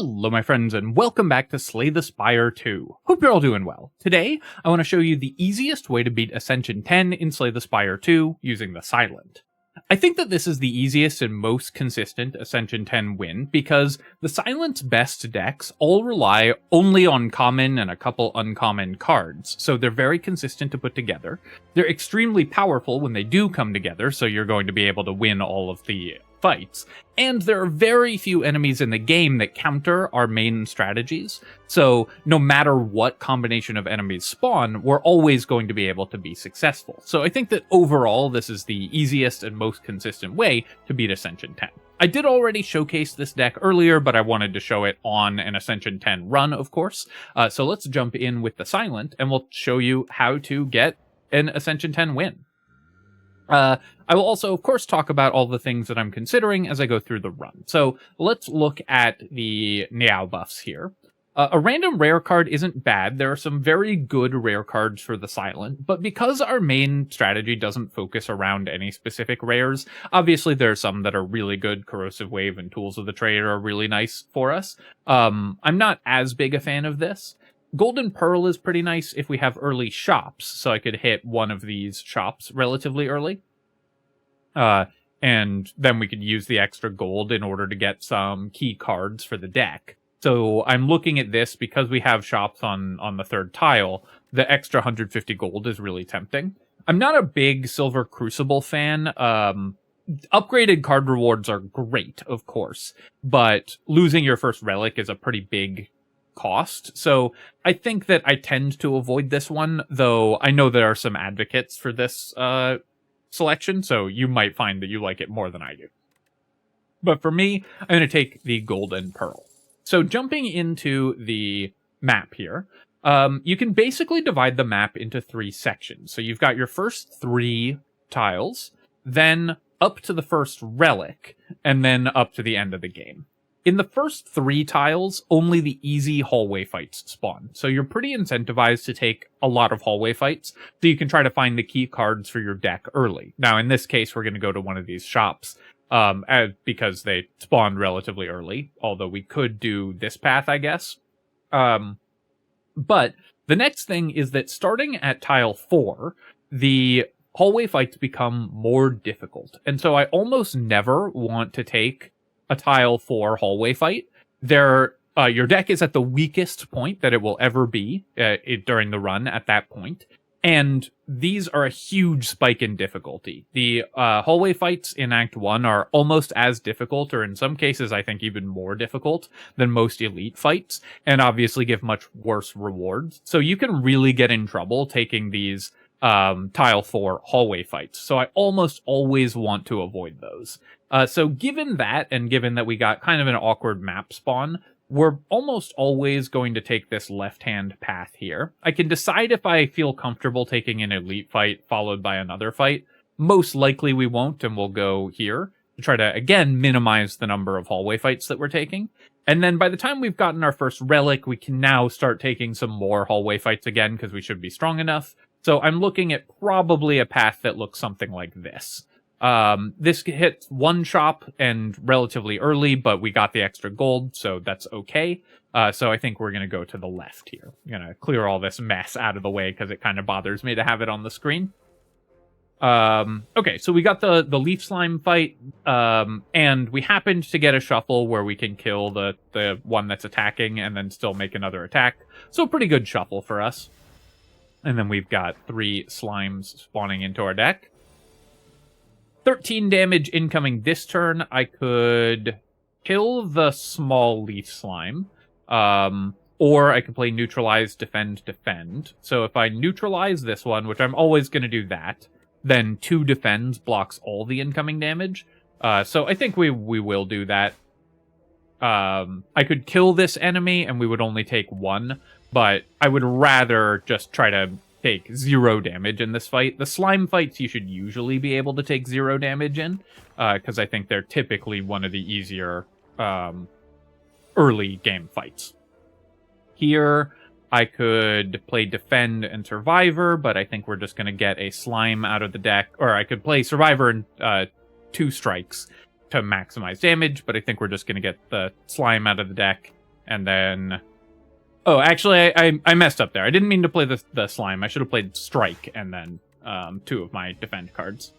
Hello my friends and welcome back to Slay the Spire 2. Hope you're all doing well. Today, I want to show you the easiest way to beat Ascension 10 in Slay the Spire 2 using the Silent. I think that this is the easiest and most consistent Ascension 10 win because the Silent's best decks all rely only on common and a couple uncommon cards, so they're very consistent to put together. They're extremely powerful when they do come together, so you're going to be able to win all of the fights, and there are very few enemies in the game that counter our main strategies, so no matter what combination of enemies spawn, we're always going to be able to be successful. So I think that overall this is the easiest and most consistent way to beat Ascension 10. I did already showcase this deck earlier, but I wanted to show it on an Ascension 10 run, of course, so let's jump in with the Silent, and we'll show you how to get an Ascension 10 win. I will also, of course, talk about all the things that I'm considering as I go through the run. So let's look at the Niao buffs here. A random rare card isn't bad. There are some very good rare cards for the Silent, but because our main strategy doesn't focus around any specific rares, obviously there are some that are really good. Corrosive Wave and Tools of the Trade are really nice for us. I'm not as big a fan of this. Golden Pearl is pretty nice if we have early shops, so I could hit one of these shops relatively early. And then we could use the extra gold in order to get some key cards for the deck. So I'm looking at this because we have shops on the third tile. The extra 150 gold is really tempting. I'm not a big Silver Crucible fan. Upgraded card rewards are great, of course, but losing your first relic is a pretty big cost, so I think that I tend to avoid this one, though I know there are some advocates for this selection, so you might find that you like it more than I do. But for me, I'm going to take the Golden Pearl. So jumping into the map here, you can basically divide the map into 3 sections. So you've got your first 3 tiles, then up to the first relic, and then up to the end of the game. In the first 3 tiles, only the easy hallway fights spawn, so you're pretty incentivized to take a lot of hallway fights, so you can try to find the key cards for your deck early. Now, in this case, we're going to go to one of these shops, because they spawn relatively early, although we could do this path, I guess. But the next thing is that starting at tile 4, the hallway fights become more difficult, and so I almost never want to take a tile 4 hallway fight. Your deck is at the weakest point that it will ever be during the run at that point, and these are a huge spike in difficulty. The hallway fights in Act 1 are almost as difficult, or in some cases I think even more difficult than most elite fights, and obviously give much worse rewards. So you can really get in trouble taking these tile 4 hallway fights, so I almost always want to avoid those. So given that, and given that we got kind of an awkward map spawn, we're almost always going to take this left-hand path here. I can decide if I feel comfortable taking an elite fight followed by another fight. Most likely we won't, and we'll go here to try to, again, minimize the number of hallway fights that we're taking. And then by the time we've gotten our first relic, we can now start taking some more hallway fights again, because we should be strong enough. So I'm looking at probably a path that looks something like this. This hits one shop and relatively early, but we got the extra gold, so that's okay. So I think we're going to go to the left here. I'm going to clear all this mess out of the way because it kind of bothers me to have it on the screen. Okay, so we got the leaf slime fight, and we happened to get a shuffle where we can kill the one that's attacking and then still make another attack. So pretty good shuffle for us. And then we've got 3 slimes spawning into our deck. 13 damage incoming this turn. I could kill the small leaf slime, or I could play neutralize, defend, defend. So if I neutralize this one, which I'm always going to do that, then 2 defends blocks all the incoming damage. So I think we will do that. I could kill this enemy and we would only take 1, but I would rather just try to take 0 damage in this fight. The slime fights you should usually be able to take 0 damage in, because I think they're typically one of the easier early game fights. Here, I could play Defend and Survivor, but I think we're just going to get a slime out of the deck, or I could play Survivor and 2 strikes to maximize damage, but I think we're just going to get the slime out of the deck and then... Oh, actually, I messed up there. I didn't mean to play the slime. I should have played strike and then 2 of my defend cards.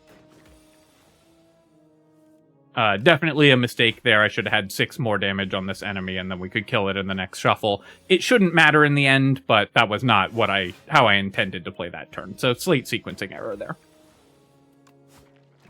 Definitely a mistake there. I should have had 6 more damage on this enemy, and then we could kill it in the next shuffle. It shouldn't matter in the end, but that was not how I intended to play that turn. So slate sequencing error there.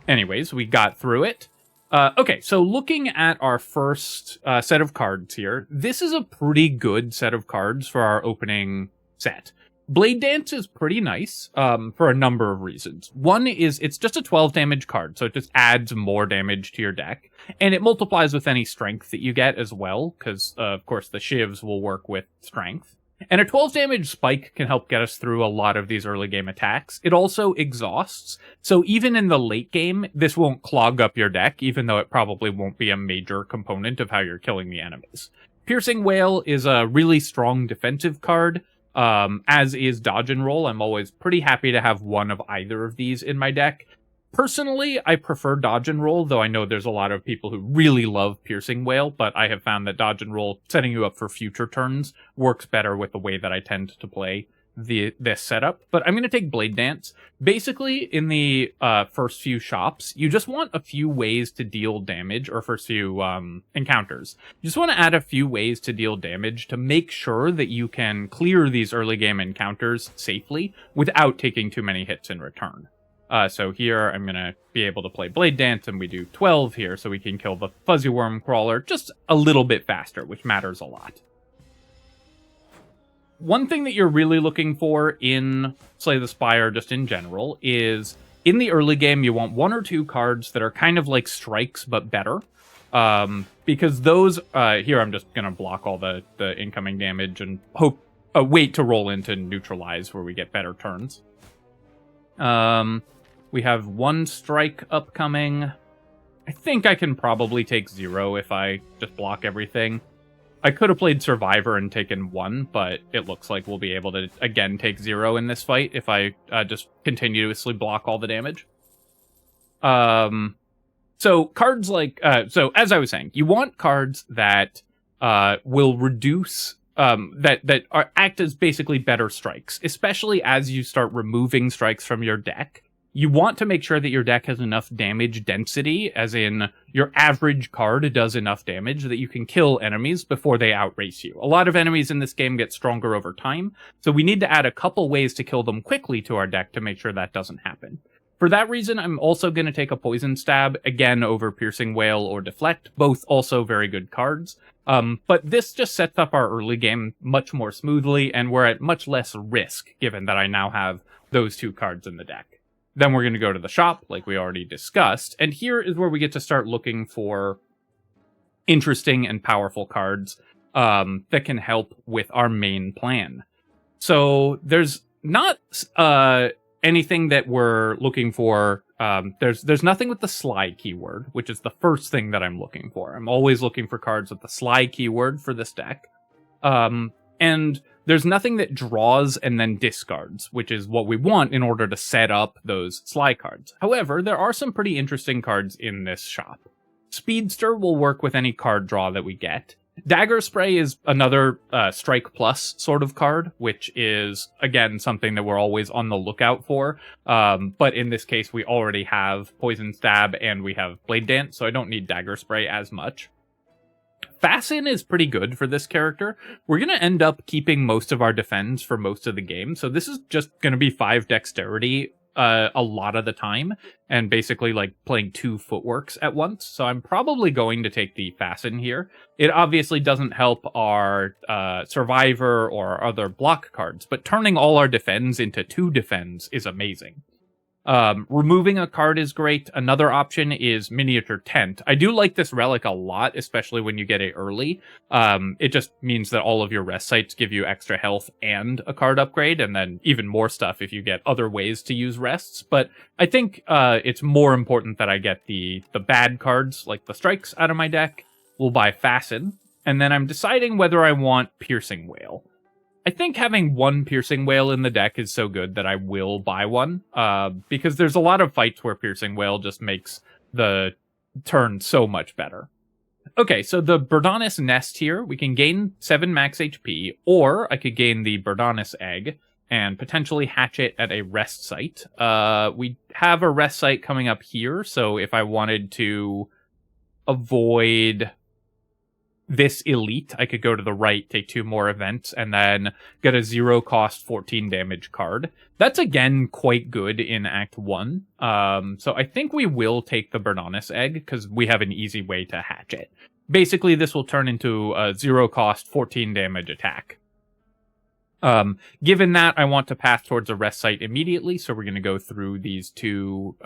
Anyways, we got through it. Okay, so looking at our first set of cards here, this is a pretty good set of cards for our opening set. Blade Dance is pretty nice for a number of reasons. One is it's just a 12 damage card, so it just adds more damage to your deck. And it multiplies with any strength that you get as well, because, of course, the shivs will work with strength. And a 12 damage spike can help get us through a lot of these early game attacks. It also exhausts, so even in the late game, this won't clog up your deck, even though it probably won't be a major component of how you're killing the enemies. Piercing Wail is a really strong defensive card, as is Dodge and Roll. I'm always pretty happy to have one of either of these in my deck. Personally, I prefer Dodge and Roll, though I know there's a lot of people who really love Piercing Wail, but I have found that Dodge and Roll, setting you up for future turns, works better with the way that I tend to play this setup. But I'm going to take Blade Dance. Basically, in the first few shops, you just want a few ways to deal damage, or first few encounters. You just want to add a few ways to deal damage to make sure that you can clear these early game encounters safely without taking too many hits in return. So here I'm going to be able to play Blade Dance, and we do 12 here, so we can kill the Fuzzy Worm Crawler just a little bit faster, which matters a lot. One thing that you're really looking for in Slay the Spire, just in general, is in the early game, you want 1 or 2 cards that are kind of like strikes, but better. Because those, here I'm just going to block all the incoming damage and wait to roll into neutralize where we get better turns. We have 1 strike upcoming. I think I can probably take 0 if I just block everything. I could have played Survivor and taken 1, but it looks like we'll be able to, again, take 0 in this fight if I just continuously block all the damage. So cards like... so as I was saying, you want cards that will reduce... that act as basically better strikes, especially as you start removing strikes from your deck. You want to make sure that your deck has enough damage density, as in your average card does enough damage that you can kill enemies before they outrace you. A lot of enemies in this game get stronger over time, so we need to add a couple ways to kill them quickly to our deck to make sure that doesn't happen. For that reason, I'm also going to take a Poison Stab, again over Piercing Wail or Deflect, both also very good cards. But this just sets up our early game much more smoothly, and we're at much less risk, given that I now have those 2 cards in the deck. Then we're going to go to the shop, like we already discussed, and here is where we get to start looking for interesting and powerful cards that can help with our main plan. So there's not anything that we're looking for. There's nothing with the Sly keyword, which is the first thing that I'm looking for. I'm always looking for cards with the Sly keyword for this deck. And there's nothing that draws and then discards, which is what we want in order to set up those Sly cards. However, there are some pretty interesting cards in this shop. Speedster will work with any card draw that we get. Dagger Spray is another Strike Plus sort of card, which is, again, something that we're always on the lookout for. But in this case, we already have Poison Stab and we have Blade Dance, so I don't need Dagger Spray as much. Fasten is pretty good for this character. We're going to end up keeping most of our defense for most of the game, so this is just going to be 5 dexterity a lot of the time, and basically like playing 2 footworks at once, so I'm probably going to take the Fasten here. It obviously doesn't help our Survivor or our other block cards, but turning all our defends into 2 defends is amazing. Removing a card is great. Another option is Miniature Tent. I do like this relic a lot, especially when you get it early. It just means that all of your rest sites give you extra health and a card upgrade, and then even more stuff if you get other ways to use rests. But I think it's more important that I get the bad cards, like the strikes, out of my deck. We'll buy Fasten, and then I'm deciding whether I want Piercing Wail. I think having 1 Piercing Wail in the deck is so good that I will buy one, because there's a lot of fights where Piercing Wail just makes the turn so much better. Okay, so the Birdonis Nest here, we can gain 7 max HP, or I could gain the Birdonis Egg and potentially hatch it at a rest site. We have a rest site coming up here, so if I wanted to avoid this elite, I could go to the right, take 2 more events, and then get a 0 cost 14 damage card. That's again quite good in Act 1. So I think we will take the Birdonis Egg, because we have an easy way to hatch it. Basically, this will turn into a 0 cost 14 damage attack. Given that, I want to path towards a rest site immediately, so we're going to go through these two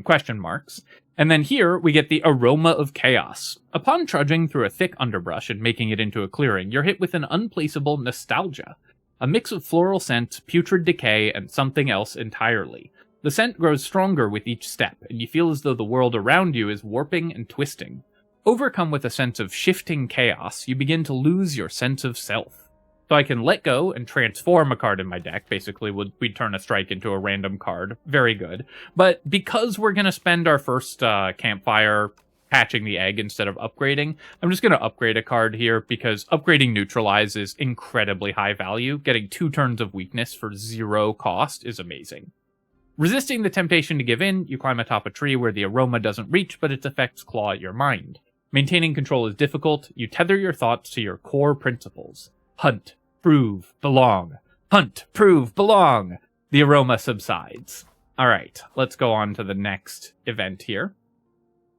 question marks. And then here, we get the Aroma of Chaos. Upon trudging through a thick underbrush and making it into a clearing, you're hit with an unplaceable nostalgia. A mix of floral scents, putrid decay, and something else entirely. The scent grows stronger with each step, and you feel as though the world around you is warping and twisting. Overcome with a sense of shifting chaos, you begin to lose your sense of self. So I can let go and transform a card in my deck. Basically, we'd turn a strike into a random card. Very good. But because we're going to spend our first campfire hatching the egg instead of upgrading, I'm just going to upgrade a card here because upgrading Neutralize is incredibly high value. Getting 2 turns of weakness for 0 cost is amazing. Resisting the temptation to give in, you climb atop a tree where the aroma doesn't reach, but its effects claw at your mind. Maintaining control is difficult. You tether your thoughts to your core principles. Hunt, prove, belong. Hunt, prove, belong. The aroma subsides. All right, let's go on to the next event here.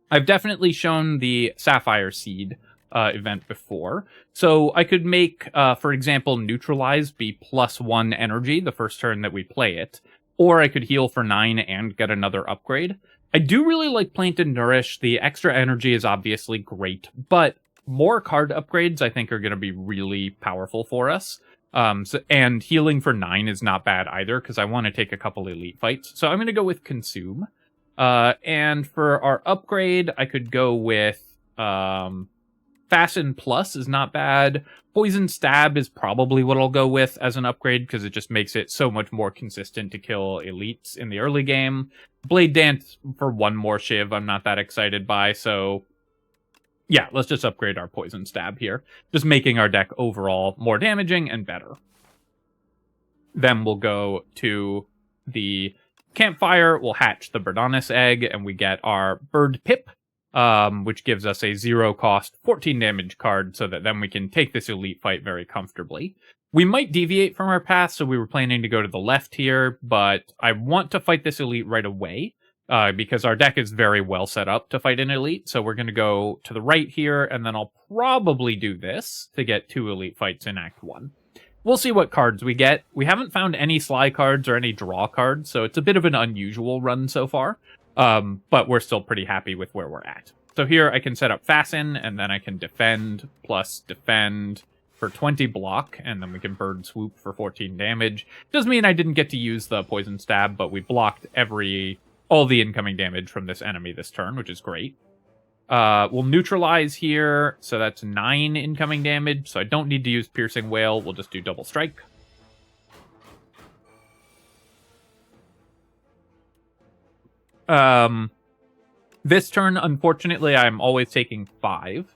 I've definitely shown the Sapphire Seed event before. So I could make, for example, Neutralize be +1 energy the first turn that we play it. Or I could heal for 9 and get another upgrade. I do really like Plant and Nourish. The extra energy is obviously great, but more card upgrades I think are going to be really powerful for us. And healing for 9 is not bad either, because I want to take a couple elite fights. So I'm going to go with Consume. And for our upgrade, I could go with Fasten Plus is not bad. Poison Stab is probably what I'll go with as an upgrade, because it just makes it so much more consistent to kill elites in the early game. Blade Dance for 1 more Shiv I'm not that excited by, so yeah, let's just upgrade our Poison Stab here. Just making our deck overall more damaging and better. Then we'll go to the campfire, we'll hatch the Birdonis Egg, and we get our Bird Pip, which gives us a 0 cost 14 damage card, so that then we can take this elite fight very comfortably. We might deviate from our path, so we were planning to go to the left here, but I want to fight this elite right away, because our deck is very well set up to fight an elite, so we're going to go to the right here, and then I'll probably do this to get 2 elite fights in Act 1. We'll see what cards we get. We haven't found any Sly cards or any draw cards, so it's a bit of an unusual run so far. But we're still pretty happy with where we're at. So here I can set up Fasten, and then I can defend plus defend for 20 block, and then we can Bird Swoop for 14 damage. Does mean I didn't get to use the Poison Stab, but we blocked all the incoming damage from this enemy this turn, which is great. We'll Neutralize here, so that's 9 incoming damage, so I don't need to use Piercing Wail, we'll just do Double Strike. This turn, unfortunately, I'm always taking 5.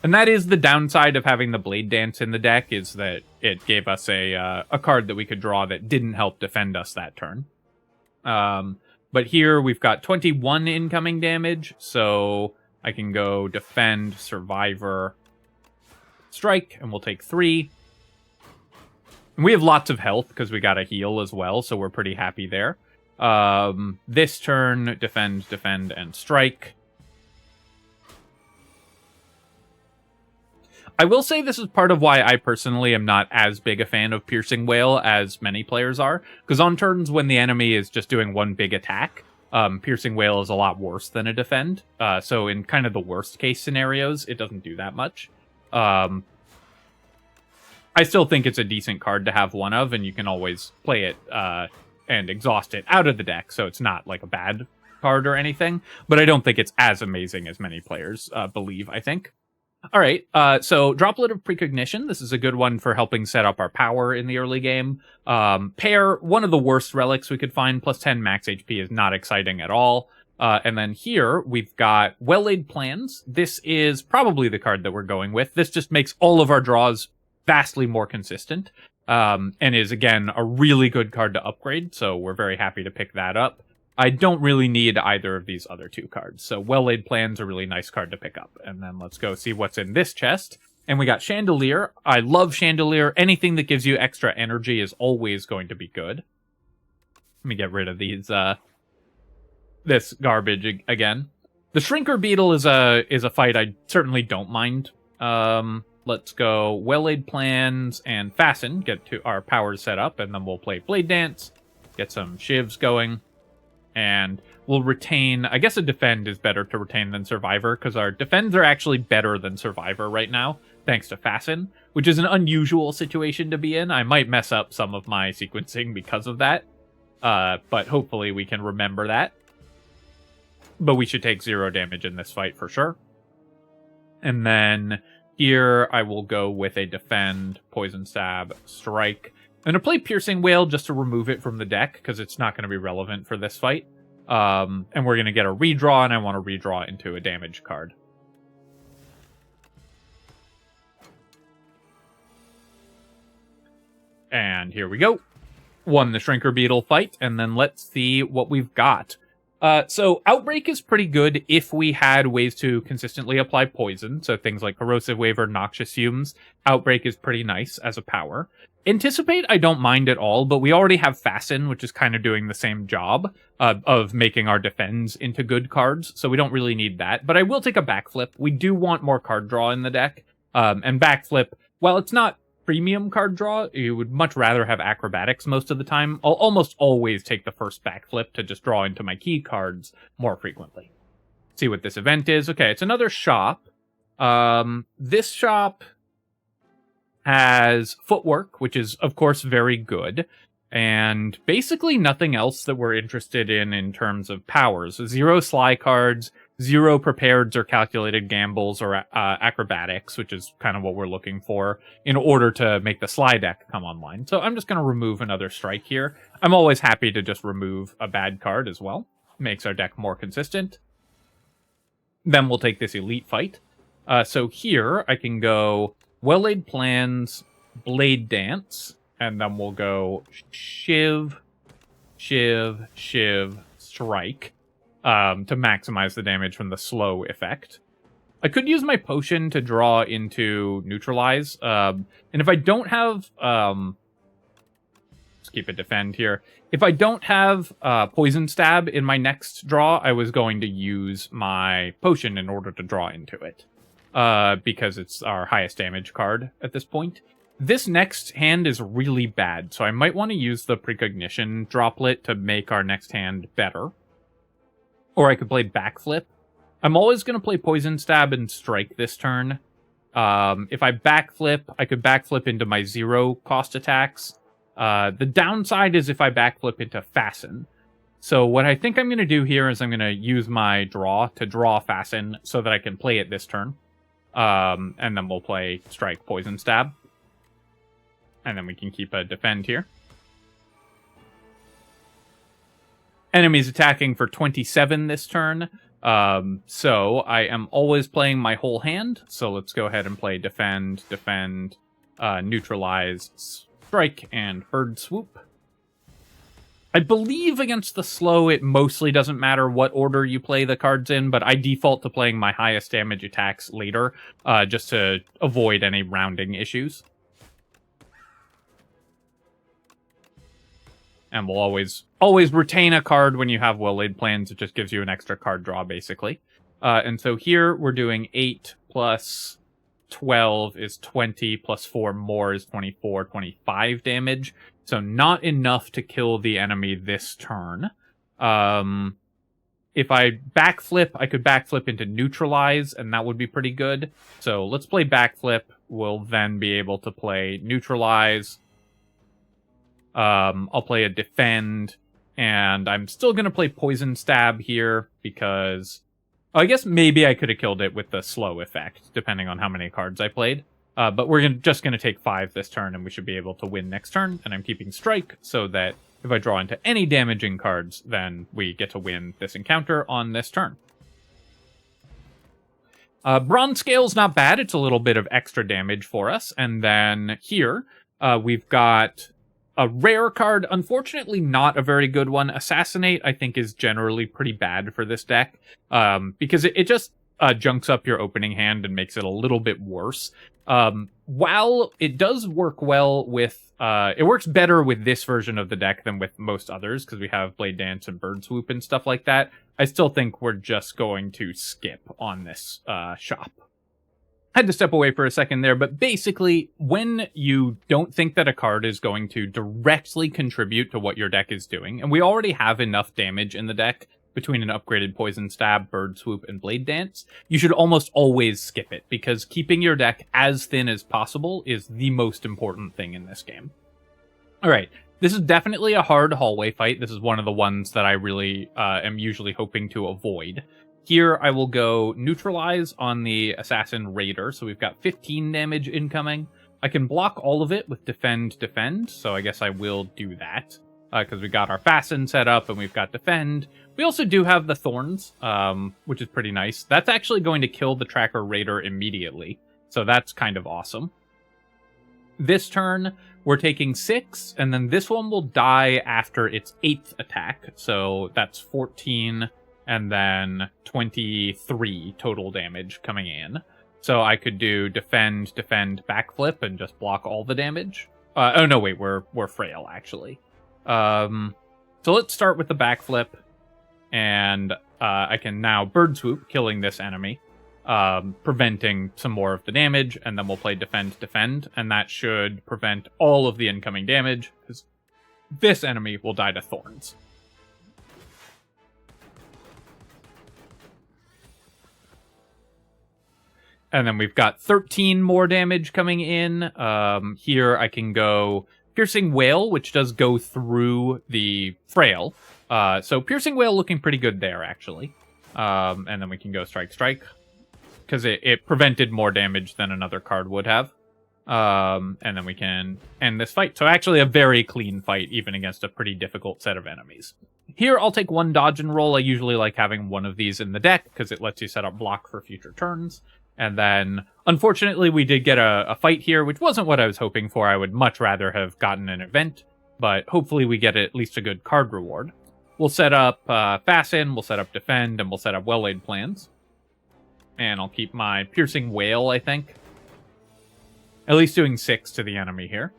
And that is the downside of having the Blade Dance in the deck, is that it gave us a card that we could draw that didn't help defend us that turn. But here we've got 21 incoming damage, so I can go Defend, Survivor, Strike, and we'll take 3. And we have lots of health because we got a heal as well, so we're pretty happy there. This turn, Defend, Defend, and Strike. I will say this is part of why I personally am not as big a fan of Piercing Wail as many players are, because on turns when the enemy is just doing one big attack, Piercing Wail is a lot worse than a Defend. So in kind of the worst case scenarios, it doesn't do that much. I still think it's a decent card to have one of, and you can always play it and exhaust it out of the deck, so it's not like a bad card or anything, but I don't think it's as amazing as many players believe, I think. All right, so Droplet of Precognition. This is a good one for helping set up our power in the early game. Pair, one of the worst relics we could find, plus 10 max HP is not exciting at all. And then here, we've got Well-Laid Plans. This is probably the card that we're going with. This just makes all of our draws vastly more consistent, and is, again, a really good card to upgrade, so we're very happy to pick that up. I don't really need either of these other two cards, so Well-Laid Plan's a really nice card to pick up. And then let's go see what's in this chest. And we got Chandelier. I love Chandelier. Anything that gives you extra energy is always going to be good. Let me get rid of these, this garbage again. The Shrinker Beetle is a fight I certainly don't mind. Let's go Well-Laid Plans and Fasten, get to our powers set up, and then we'll play Blade Dance, get some shivs going. And we'll retain, I guess a defend is better to retain than survivor, because our defends are actually better than survivor right now, thanks to Fasten, which is an unusual situation to be in. I might mess up some of my sequencing because of that, but hopefully we can remember that. But we should take 0 damage in this fight for sure. And then here I will go with a defend, poison stab, strike. I'm going to play Piercing Wail just to remove it from the deck, because it's not going to be relevant for this fight. And we're going to get a redraw, and I want to redraw into a damage card. And here we go. Won the Shrinker Beetle fight, and then let's see what we've got. So Outbreak is pretty good if we had ways to consistently apply poison, so things like Corrosive Wave or Noxious Fumes. Outbreak is pretty nice as a power. Anticipate I don't mind at all, but we already have Fasten, which is kind of doing the same job of making our defends into good cards, so we don't really need that. But I will take a Backflip. We do want more card draw in the deck, and Backflip, while it's not premium card draw, you would much rather have Acrobatics most of the time. I'll almost always take the first Backflip to just draw into my key cards more frequently. See what this event is. Okay, it's another shop. This shop has Footwork, which is, of course, very good, and basically nothing else that we're interested in terms of powers. 0 Sly cards, 0 Prepareds or Calculated Gambles or Acrobatics, which is kind of what we're looking for in order to make the Sly deck come online. So I'm just going to remove another strike here. I'm always happy to just remove a bad card as well. Makes our deck more consistent. Then we'll take this Elite fight. So here I can go Well-Laid Plans, Blade Dance, and then we'll go Shiv, Shiv, Shiv, Strike, to maximize the damage from the slow effect. I could use my potion to draw into Neutralize, and if I don't have, let's keep it defend here. If I don't have Poison Stab in my next draw, I was going to use my potion in order to draw into it, because it's our highest damage card at this point. This next hand is really bad, so I might want to use the Precognition Droplet to make our next hand better. Or I could play Backflip. I'm always going to play Poison Stab and Strike this turn. If I Backflip, I could Backflip into my 0 cost attacks. The downside is if I Backflip into Fasten. So what I think I'm going to do here is I'm going to use my draw to draw Fasten so that I can play it this turn. And then we'll play Strike, Poison Stab. And then we can keep a defend here. Enemies attacking for 27 this turn. So I am always playing my whole hand. So let's go ahead and play defend, defend, neutralize, strike, and bird swoop. I believe against the slow, it mostly doesn't matter what order you play the cards in, but I default to playing my highest damage attacks later, just to avoid any rounding issues. And we'll always retain a card when you have Well-Laid Plans. It just gives you an extra card draw, basically. And so here we're doing 8 plus 12 is 20, plus 4 more is 24, 25 damage. So not enough to kill the enemy this turn. If I Backflip, I could Backflip into Neutralize, and that would be pretty good. So let's play Backflip. We'll then be able to play Neutralize. I'll play a Defend, and I'm still going to play Poison Stab here, because I guess maybe I could have killed it with the slow effect, depending on how many cards I played. But we're just going to take 5 this turn, and we should be able to win next turn. And I'm keeping Strike, so that if I draw into any damaging cards, then we get to win this encounter on this turn. Bronze Scale's not bad. It's a little bit of extra damage for us. And then here, we've got a rare card. Unfortunately, not a very good one. Assassinate, I think, is generally pretty bad for this deck, because it just junks up your opening hand and makes it a little bit worse. While it does work well with, it works better with this version of the deck than with most others, because we have Blade Dance and Bird Swoop and stuff like that. I still think we're just going to skip on this shop. Had to step away for a second there, but basically, when you don't think that a card is going to directly contribute to what your deck is doing, and we already have enough damage in the deck between an upgraded Poison Stab, Bird Swoop, and Blade Dance, you should almost always skip it, because keeping your deck as thin as possible is the most important thing in this game. Alright, this is definitely a hard hallway fight. This is one of the ones that I really am usually hoping to avoid. Here, I will go Neutralize on the Assassin Raider, so we've got 15 damage incoming. I can block all of it with Defend, so I guess I will do that, because we got our Fasten set up, and we've got Defend. We also do have the Thorns, which is pretty nice. That's actually going to kill the Tracker Raider immediately, so that's kind of awesome. This turn, we're taking 6, and then this one will die after its 8th attack, so that's 14... and then 23 total damage coming in. So I could do defend, backflip, and just block all the damage. Oh no, wait, we're frail, actually. So let's start with the backflip, and I can now Bird Swoop, killing this enemy, preventing some more of the damage, and then we'll play defend, and that should prevent all of the incoming damage, because this enemy will die to Thorns. And then we've got 13 more damage coming in. Here I can go Piercing Wail, which does go through the Frail. So Piercing Wail looking pretty good there, actually. And then we can go Strike, because it prevented more damage than another card would have. And then we can end this fight. So actually a very clean fight, even against a pretty difficult set of enemies. Here I'll take 1 dodge and roll. I usually like having one of these in the deck, because it lets you set up block for future turns. And then, unfortunately, we did get a fight here, which wasn't what I was hoping for. I would much rather have gotten an event, but hopefully we get at least a good card reward. We'll set up Fasten, we'll set up Defend, and we'll set up Well-Laid Plans. And I'll keep my Piercing Wail, I think. At least doing 6 to the enemy here.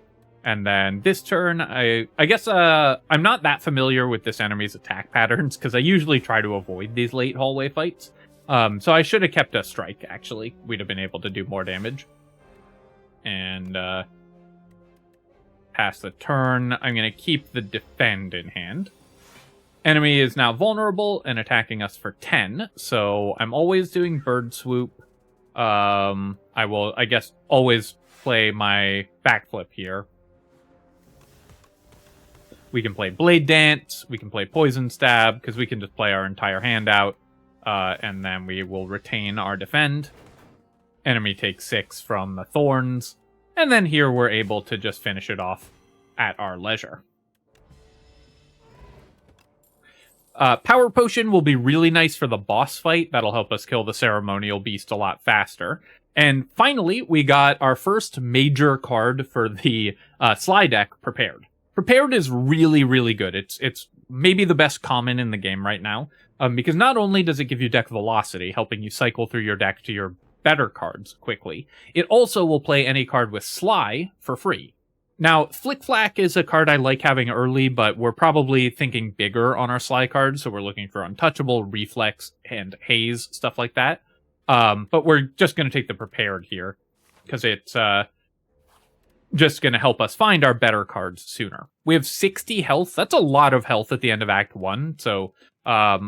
And then this turn, I guess I'm not that familiar with this enemy's attack patterns, because I usually try to avoid these late hallway fights. So I should have kept a Strike, actually. We'd have been able to do more damage. And pass the turn. I'm going to keep the Defend in hand. Enemy is now vulnerable and attacking us for 10. So I'm always doing Bird Swoop. I will, I guess, always play my backflip here. We can play Blade Dance. We can play Poison Stab, because we can just play our entire hand out. And then we will retain our Defend. Enemy takes 6 from the Thorns. And then here we're able to just finish it off at our leisure. Power Potion will be really nice for the boss fight. That'll help us kill the Ceremonial Beast a lot faster. And finally, we got our first major card for the Sly deck, Prepared. Prepared is really, really good. It's maybe the best common in the game right now. Because not only does it give you deck velocity, helping you cycle through your deck to your better cards quickly, it also will play any card with Sly for free. Now, Flick Flack is a card I like having early, but we're probably thinking bigger on our Sly cards, so we're looking for Untouchable, Reflex, and Haze, stuff like that. But we're just going to take the Prepared here, because it's just going to help us find our better cards sooner. We have 60 health. That's a lot of health at the end of Act 1, so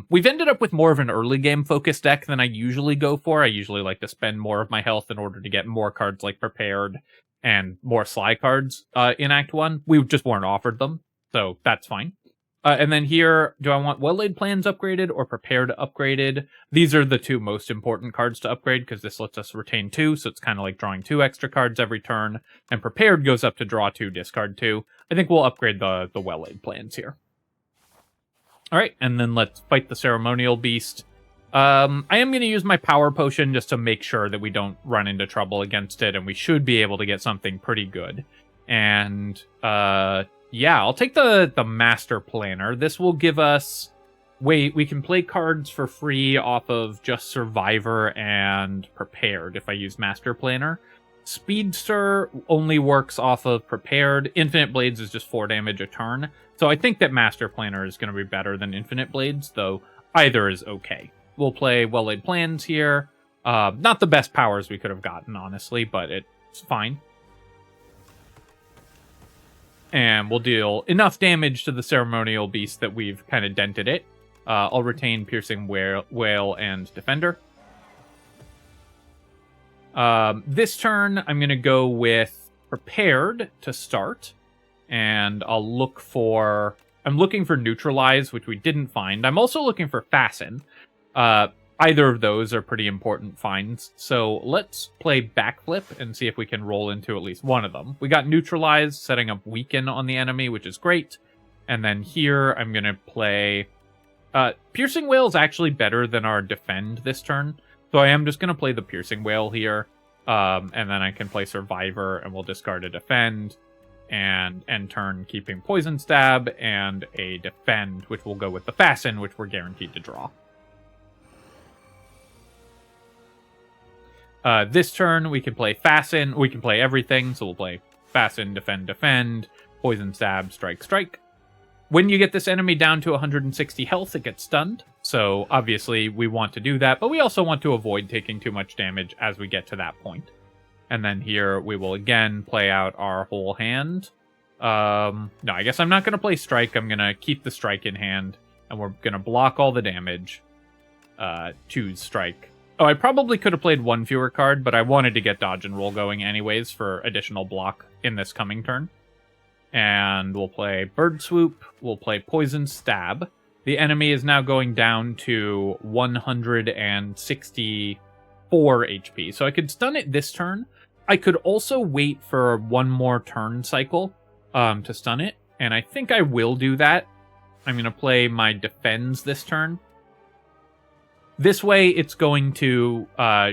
we've ended up with more of an early game focused deck than I usually go for. I usually like to spend more of my health in order to get more cards like Prepared and more Sly cards in Act 1. We just weren't offered them, so that's fine. And then here, do I want Well-Laid Plans upgraded or Prepared upgraded? These are the two most important cards to upgrade, because this lets us retain 2, so it's kind of like drawing 2 extra cards every turn. And Prepared goes up to draw 2, discard 2. I think we'll upgrade the Well-Laid Plans here. Alright, and then let's fight the Ceremonial Beast. I am going to use my Power Potion just to make sure that we don't run into trouble against it, and we should be able to get something pretty good. And, yeah, I'll take the Master Planner. This will give us... Wait, we can play cards for free off of just Survivor and Prepared if I use Master Planner. Speedster only works off of Prepared. Infinite Blades is just 4 damage a turn. So I think that Master Planner is going to be better than Infinite Blades, though either is okay. We'll play Well-Laid Plans here. Not the best powers we could have gotten, honestly, but it's fine. And we'll deal enough damage to the Ceremonial Beast that we've kind of dented it. I'll retain Piercing Wail and Defender. This turn, I'm going to go with Prepared to start. And I'll look for... I'm looking for Neutralize, which we didn't find. I'm also looking for Fasten. Either of those are pretty important finds. So let's play Backflip and see if we can roll into at least one of them. We got Neutralize, setting up Weaken on the enemy, which is great. And then here, I'm going to play... Piercing Wail is actually better than our Defend this turn. So I am just going to play the Piercing Wail here. And then I can play Survivor, and we'll discard a Defend. And end turn, keeping Poison Stab and a Defend, which will go with the Fasten, which we're guaranteed to draw. This turn, we can play Fasten. We can play everything, so we'll play Fasten, Defend, Defend, Poison Stab, Strike, Strike. When you get this enemy down to 160 health, it gets stunned. So, obviously, we want to do that, but we also want to avoid taking too much damage as we get to that point. And then here, we will again play out our whole hand. No, I guess I'm not going to play Strike. I'm going to keep the Strike in hand, and we're going to block all the damage. Choose Strike. Oh, I probably could have played one fewer card, but I wanted to get Dodge and Roll going anyways for additional block in this coming turn. And we'll play Bird Swoop. We'll play Poison Stab. The enemy is now going down to 164 HP. So I could stun it this turn. I could also wait for one more turn cycle to stun it. And I think I will do that. I'm going to play my Defends this turn. This way, it's going to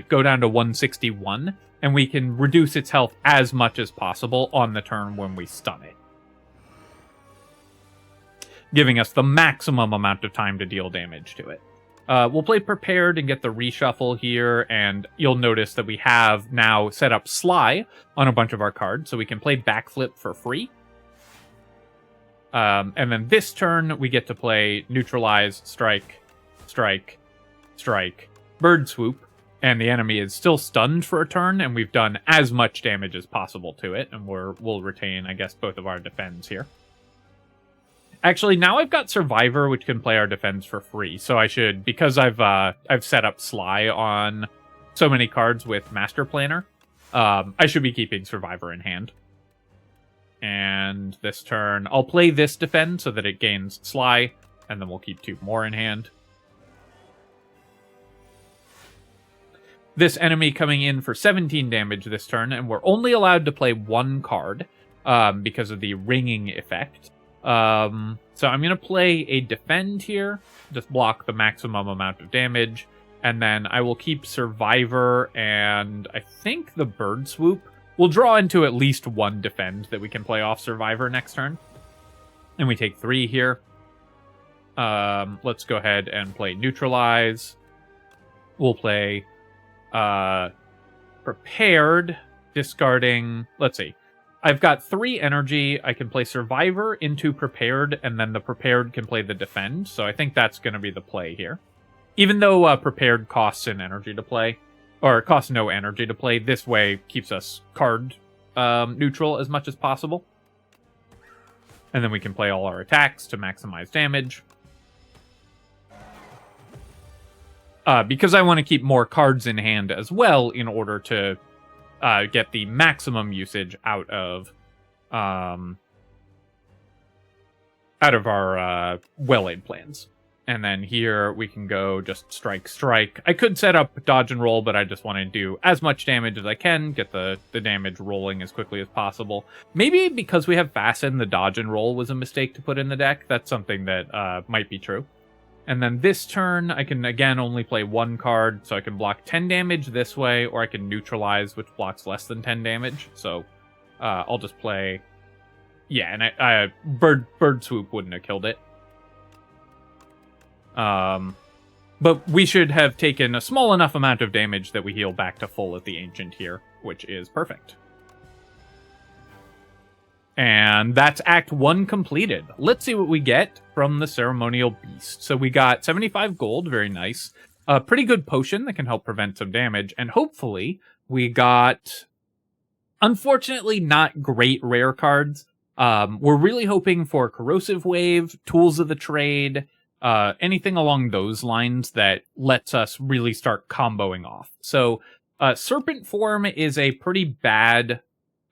go down to 161, and we can reduce its health as much as possible on the turn when we stun it, giving us the maximum amount of time to deal damage to it. We'll play Prepared and get the reshuffle here, and you'll notice that we have now set up Sly on a bunch of our cards, so we can play Backflip for free. And then this turn, we get to play Neutralize, Strike, Strike, Strike, Bird Swoop, and the enemy is still stunned for a turn, and we've done as much damage as possible to it, and we'll retain, I guess, both of our Defends here. Actually, now I've got Survivor, which can play our Defends for free, so I should, because I've set up Sly on so many cards with Master Planner, I should be keeping Survivor in hand. And this turn, I'll play this Defend so that it gains Sly, and then we'll keep 2 more in hand. This enemy coming in for 17 damage this turn, and we're only allowed to play 1 card because of the ringing effect. So I'm going to play a Defend here, just block the maximum amount of damage, and then I will keep Survivor and I think the Bird Swoop. We'll draw into at least 1 Defend that we can play off Survivor next turn. And we take 3 here. Let's go ahead and play Neutralize. We'll play Prepared, discarding... Let's see. I've got 3 energy. I can play Survivor into Prepared, and then the Prepared can play the Defend. So I think that's going to be the play here. Even though Prepared costs an energy to play, or costs no energy to play, this way keeps us card neutral as much as possible. And then we can play all our attacks to maximize damage. Because I want to keep more cards in hand as well in order to get the maximum usage out of out of our well-laid plans. And then here we can go just strike, strike. I could set up dodge and roll, but I just want to do as much damage as I can, get the damage rolling as quickly as possible. Maybe because we have fasten, the dodge and roll was a mistake to put in the deck. That's something that might be true. And then this turn, I can again only play one card, so I can block 10 damage this way, or I can neutralize, which blocks less than 10 damage. So I'll just play... Yeah, and Bird Swoop wouldn't have killed it. But we should have taken a small enough amount of damage that we heal back to full at the Ancient here, which is perfect. And that's Act 1 completed. Let's see what we get from the Ceremonial Beast. So we got 75 gold, very nice. A pretty good potion that can help prevent some damage. And hopefully we got, unfortunately, not great rare cards. We're really hoping for Corrosive Wave, Tools of the Trade, anything along those lines that lets us really start comboing off. So Serpent Form is a pretty bad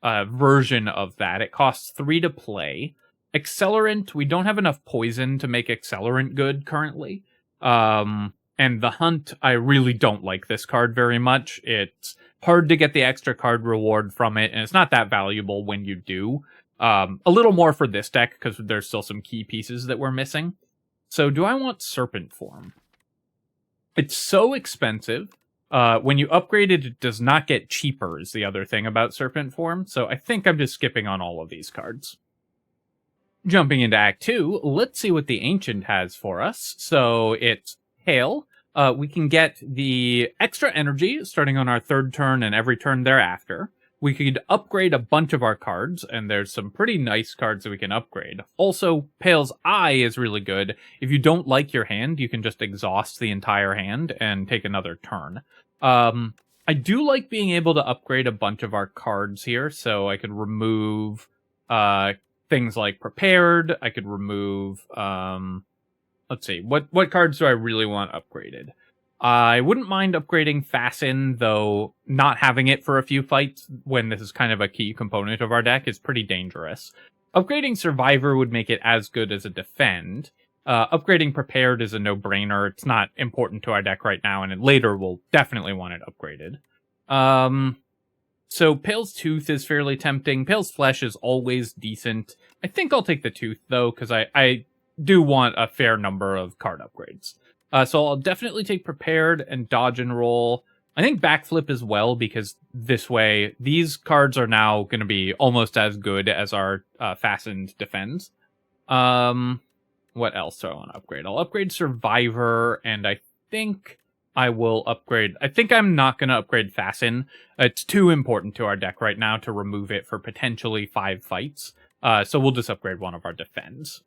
version of that. It costs 3 to play. Accelerant, we don't have enough poison to make Accelerant good currently. And the Hunt, I really don't like this card very much. It's hard to get the extra card reward from it, and it's not that valuable when you do. A little more for this deck, because there's still some key pieces that we're missing. So do I want Serpent Form? It's so expensive. When you upgrade it, it does not get cheaper, is the other thing about Serpent Form. So I think I'm just skipping on all of these cards. Jumping into Act 2, let's see what the Ancient has for us. So it's Hail. We can get the extra energy starting on our 3rd turn and every turn thereafter. We could upgrade a bunch of our cards, and there's some pretty nice cards that we can upgrade. Also, Pale's Eye is really good. If you don't like your hand, you can just exhaust the entire hand and take another turn. I do like being able to upgrade a bunch of our cards here, so I could remove things like Prepared. I could remove... let's see, what cards do I really want upgraded? I wouldn't mind upgrading Fasten, though not having it for a few fights when this is kind of a key component of our deck is pretty dangerous. Upgrading Survivor would make it as good as a Defend. Upgrading Prepared is a no-brainer. It's not important to our deck right now, and later we'll definitely want it upgraded. So Pale's Tooth is fairly tempting. Pale's Flesh is always decent. I think I'll take the Tooth, though, because I do want a fair number of card upgrades. So I'll definitely take Prepared and Dodge and Roll. I think Backflip as well, because this way, these cards are now going to be almost as good as our Fastened Defends. What else do I want to upgrade? I'll upgrade Survivor, and I think I will upgrade... I think I'm not going to upgrade Fasten. It's too important to our deck right now to remove it for potentially 5 fights. So we'll just upgrade one of our Defends.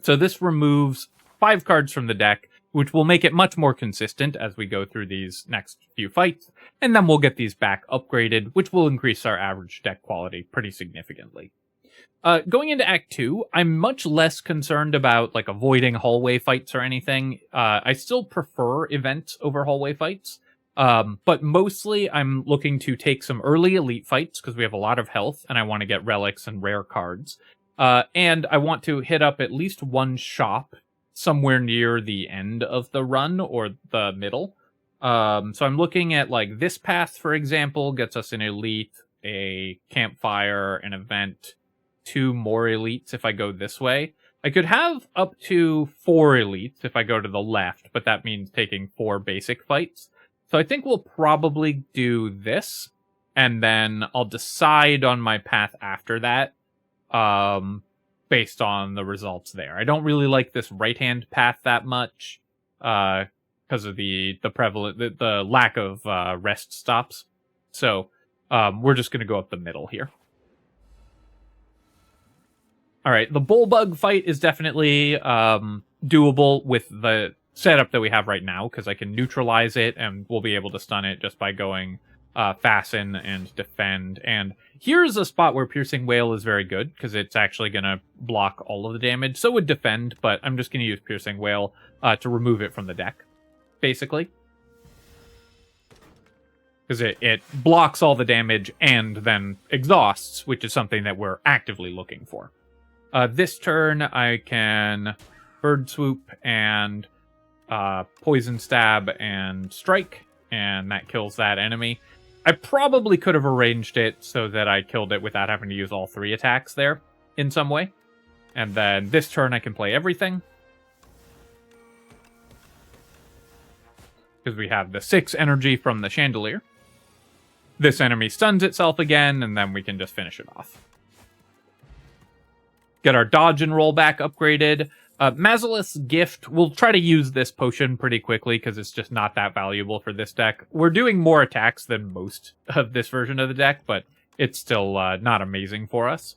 So this removes 5 cards from the deck, which will make it much more consistent as we go through these next few fights, and then we'll get these back upgraded, which will increase our average deck quality pretty significantly. Going into Act 2, I'm much less concerned about like avoiding hallway fights or anything. I still prefer events over hallway fights, but mostly I'm looking to take some early elite fights because we have a lot of health, and I want to get relics and rare cards. And I want to hit up at least one shop somewhere near the end of the run or the middle. So I'm looking at like this path, for example, gets us an elite, a campfire, an event, 2 more elites if I go this way. I could have up to 4 elites if I go to the left, but that means taking 4 basic fights. So I think we'll probably do this, and then I'll decide on my path after that. Based on the results there. I don't really like this right-hand path that much, because of the lack of rest stops. So we're just going to go up the middle here. All right, the Bullbug fight is definitely doable with the setup that we have right now, because I can neutralize it, and we'll be able to stun it just by going Fasten and Defend. And here's a spot where Piercing Wail is very good, because it's actually going to block all of the damage. So would Defend, but I'm just going to use Piercing Wail to remove it from the deck, basically. Because it blocks all the damage and then exhausts, which is something that we're actively looking for. This turn, I can Bird Swoop and Poison Stab and Strike, and that kills that enemy. I probably could have arranged it so that I killed it without having to use all 3 attacks there in some way. And then this turn, I can play everything. Because we have the 6 energy from the Chandelier. This enemy stuns itself again, and then we can just finish it off. Get our dodge and roll back upgraded. Mazalith's Gift, we'll try to use this potion pretty quickly because it's just not that valuable for this deck. We're doing more attacks than most of this version of the deck, but it's still not amazing for us.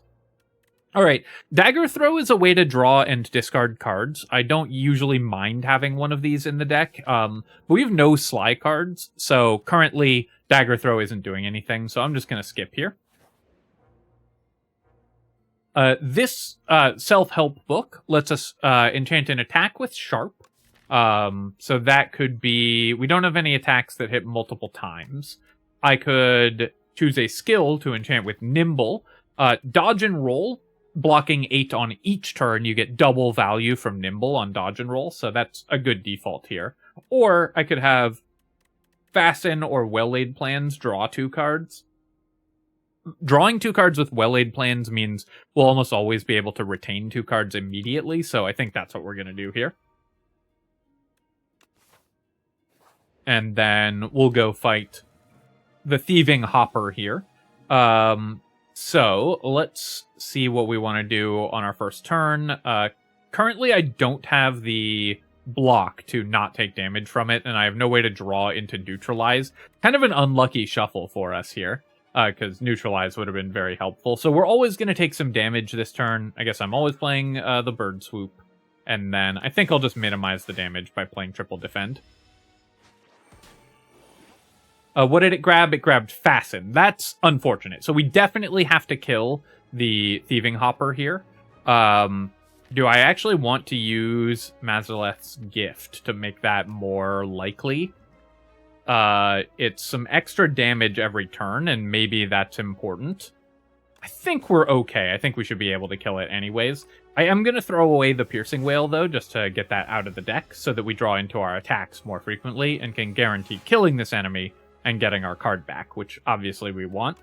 Alright, Dagger Throw is a way to draw and discard cards. I don't usually mind having one of these in the deck, but we have no Sly cards, so currently Dagger Throw isn't doing anything, so I'm just going to skip here. This self-help book lets us enchant an attack with Sharp. So that could be... We don't have any attacks that hit multiple times. I could choose a skill to enchant with Nimble. Dodge and Roll, blocking 8 on each turn, you get double value from Nimble on Dodge and Roll, so that's a good default here. Or I could have Fasten or Well-Laid Plans draw 2 cards. Drawing 2 cards with Well-Laid Plans means we'll almost always be able to retain 2 cards immediately, so I think that's what we're going to do here. And then we'll go fight the Thieving Hopper here. So let's see what we want to do on our first turn. Currently, I don't have the block to not take damage from it, and I have no way to draw into Neutralize. Kind of an unlucky shuffle for us here. Because Neutralize would have been very helpful. So we're always going to take some damage this turn. I guess I'm always playing the Bird Swoop. And then I think I'll just minimize the damage by playing Triple Defend. What did it grab? It grabbed Fasten. That's unfortunate. So we definitely have to kill the Thieving Hopper here. Do I actually want to use Mazaleth's Gift to make that more likely? It's some extra damage every turn, and maybe that's important. I think we're okay. I think we should be able to kill it anyways. I am going to throw away the Piercing Wail, though, just to get that out of the deck, so that we draw into our attacks more frequently, and can guarantee killing this enemy and getting our card back, which obviously we want.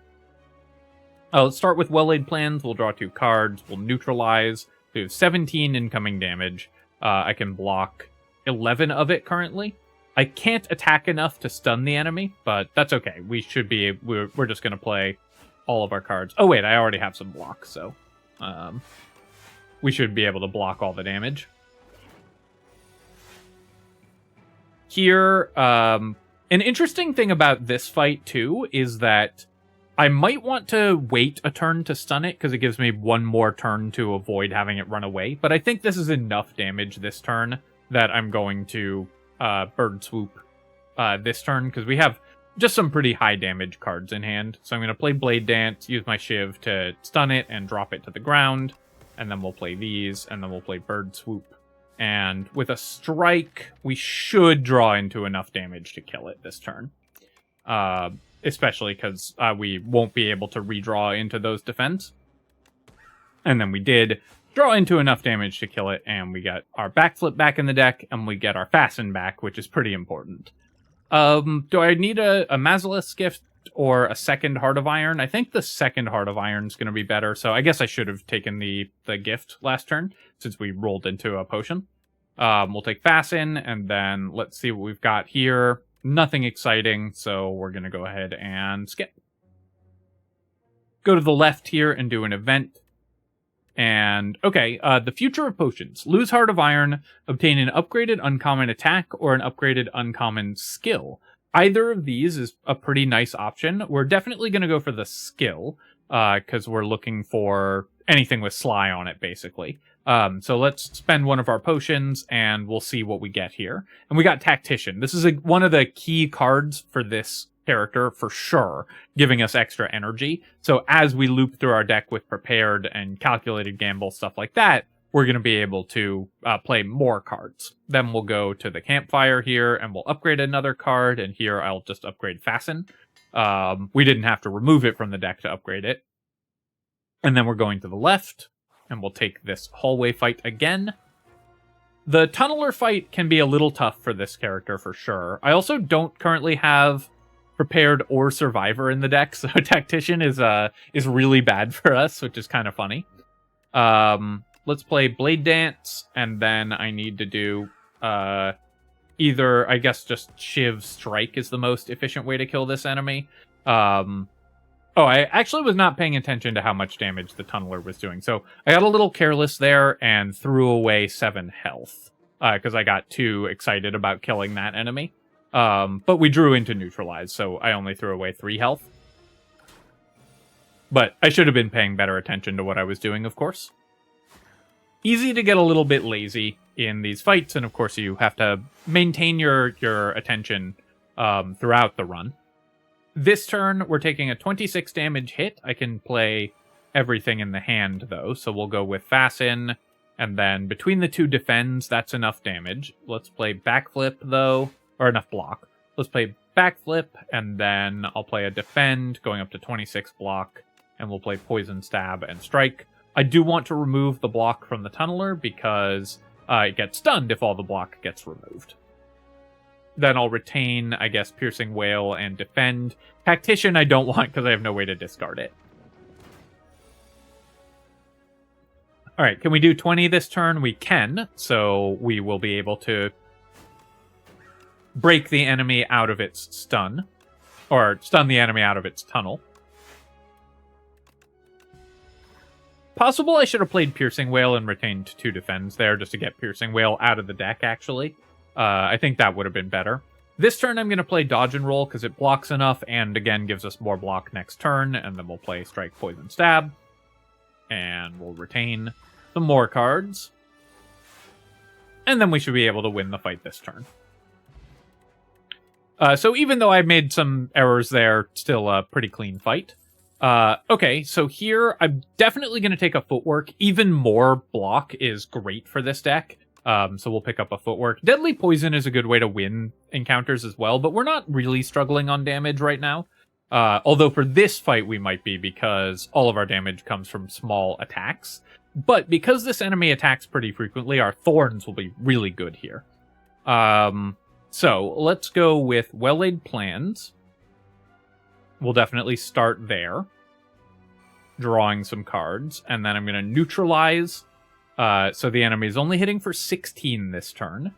Let's start with Well-Laid Plans. We'll draw 2 cards. We'll neutralize. We have 17 incoming damage. I can block 11 of it currently. I can't attack enough to stun the enemy, but that's okay. We should be... We're just going to play all of our cards. Oh, wait, I already have some blocks, so... we should be able to block all the damage. Here, an interesting thing about this fight, too, is that I might want to wait a turn to stun it, because it gives me one more turn to avoid having it run away. But I think this is enough damage this turn that I'm going to... Bird Swoop this turn, because we have just some pretty high damage cards in hand. So I'm going to play Blade Dance, use my Shiv to stun it and drop it to the ground, and then we'll play these, and then we'll play Bird Swoop. And with a Strike, we should draw into enough damage to kill it this turn. Especially because we won't be able to redraw into those defense. And then we did draw into enough damage to kill it, and we got our Backflip back in the deck, and we get our Fasten back, which is pretty important. Do I need a Mazalith's Gift or a second Heart of Iron? I think the second Heart of Iron is going to be better, so I guess I should have taken the Gift last turn, since we rolled into a potion. We'll take Fasten, and then let's see what we've got here. Nothing exciting, so we're going to go ahead and skip. Go to the left here and do an event. And, okay, the Future of Potions. Lose Heart of Iron, obtain an upgraded uncommon attack or an upgraded uncommon skill. Either of these is a pretty nice option. We're definitely going to go for the skill, because we're looking for anything with Sly on it, basically. So let's spend one of our potions, and we'll see what we get here. And we got Tactician. This is one of the key cards for this character for sure, giving us extra energy. So as we loop through our deck with Prepared and Calculated Gamble, stuff like that, we're going to be able to play more cards. Then we'll go to the Campfire here, and we'll upgrade another card, and here I'll just upgrade Fasten. We didn't have to remove it from the deck to upgrade it. And then we're going to the left, and we'll take this hallway fight again. The tunneler fight can be a little tough for this character for sure. I also don't currently have prepared or survivor in the deck, so tactician is really bad for us, which is kind of funny. Let's play Blade Dance, and then I need to do either, I guess, just Shiv Strike is the most efficient way to kill this enemy. Oh, I actually was not paying attention to how much damage the tunneler was doing. So I got a little careless there and threw away 7 health because I got too excited about killing that enemy. But we drew into neutralize, so I only threw away 3 health. But I should have been paying better attention to what I was doing, of course. Easy to get a little bit lazy in these fights, and of course you have to maintain your attention throughout the run. This turn, we're taking a 26 damage hit. I can play everything in the hand, though, so we'll go with Fasten, and then between the 2 defends, that's enough damage. Let's play Backflip, though, or enough block. Let's play Backflip, and then I'll play a Defend, going up to 26 block, and we'll play Poison Stab and Strike. I do want to remove the block from the Tunneler, because it gets stunned if all the block gets removed. Then I'll retain, I guess, Piercing Wail and Defend. Tactician I don't want because I have no way to discard it. Alright, can we do 20 this turn? We can, so we will be able to break the enemy out of its stun. Or stun the enemy out of its tunnel. Possible I should have played Piercing Wail and retained 2 defends there just to get Piercing Wail out of the deck, actually. I think that would have been better. This turn I'm going to play Dodge and Roll because it blocks enough and again gives us more block next turn. And then we'll play Strike, Poison, Stab. And we'll retain some more cards. And then we should be able to win the fight this turn. So even though I made some errors there, still a pretty clean fight. Okay, so here I'm definitely going to take a Footwork. Even more block is great for this deck. So we'll pick up a Footwork. Deadly Poison is a good way to win encounters as well, but we're not really struggling on damage right now. Although for this fight we might be because all of our damage comes from small attacks. But because this enemy attacks pretty frequently, our Thorns will be really good here. So let's go with Well-Laid Plans. We'll definitely start there. Drawing some cards. And then I'm going to neutralize. So the enemy is only hitting for 16 this turn.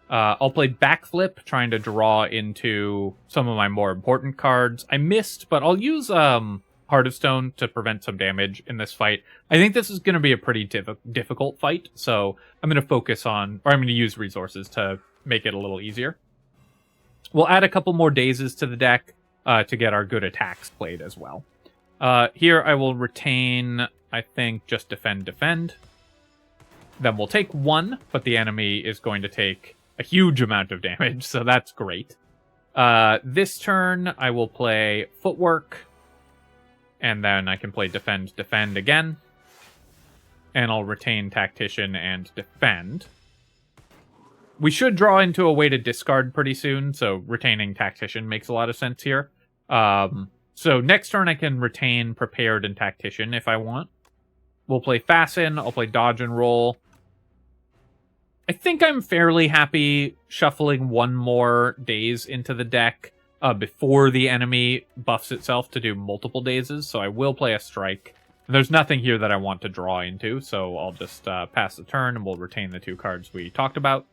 I'll play Backflip, trying to draw into some of my more important cards. I missed, but I'll use Heart of Stone to prevent some damage in this fight. I think this is going to be a pretty difficult fight, so I'm going to focus on, or I'm going to use resources to make it a little easier. We'll add a couple more dazes to the deck to get our good attacks played as well. Here I will retain, I think, just Defend. Then we'll take 1, but the enemy is going to take a huge amount of damage, so that's great. This turn, I will play Footwork, and then I can play Defend again. And I'll retain Tactician and Defend. We should draw into a way to discard pretty soon, so retaining Tactician makes a lot of sense here. So next turn I can retain Prepared and Tactician if I want. We'll play Fasten, I'll play Dodge and Roll. I think I'm fairly happy shuffling 1 more daze into the deck before the enemy buffs itself to do multiple dazes, so I will play a Strike. And there's nothing here that I want to draw into, so I'll just pass the turn and we'll retain the 2 cards we talked about.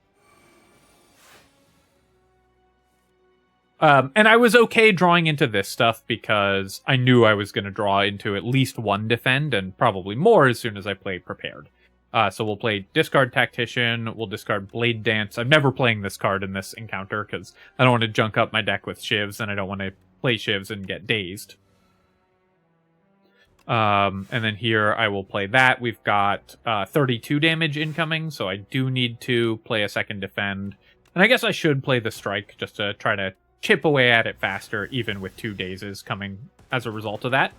And I was okay drawing into this stuff because I knew I was going to draw into at least 1 Defend and probably more as soon as I play Prepared. So we'll play Discard Tactician, we'll discard Blade Dance. I'm never playing this card in this encounter because I don't want to junk up my deck with Shivs and I don't want to play Shivs and get dazed. And then here I will play that. We've got 32 damage incoming, so I do need to play a second Defend. And I guess I should play the Strike just to try to chip away at it faster, even with 2 dazes coming as a result of that.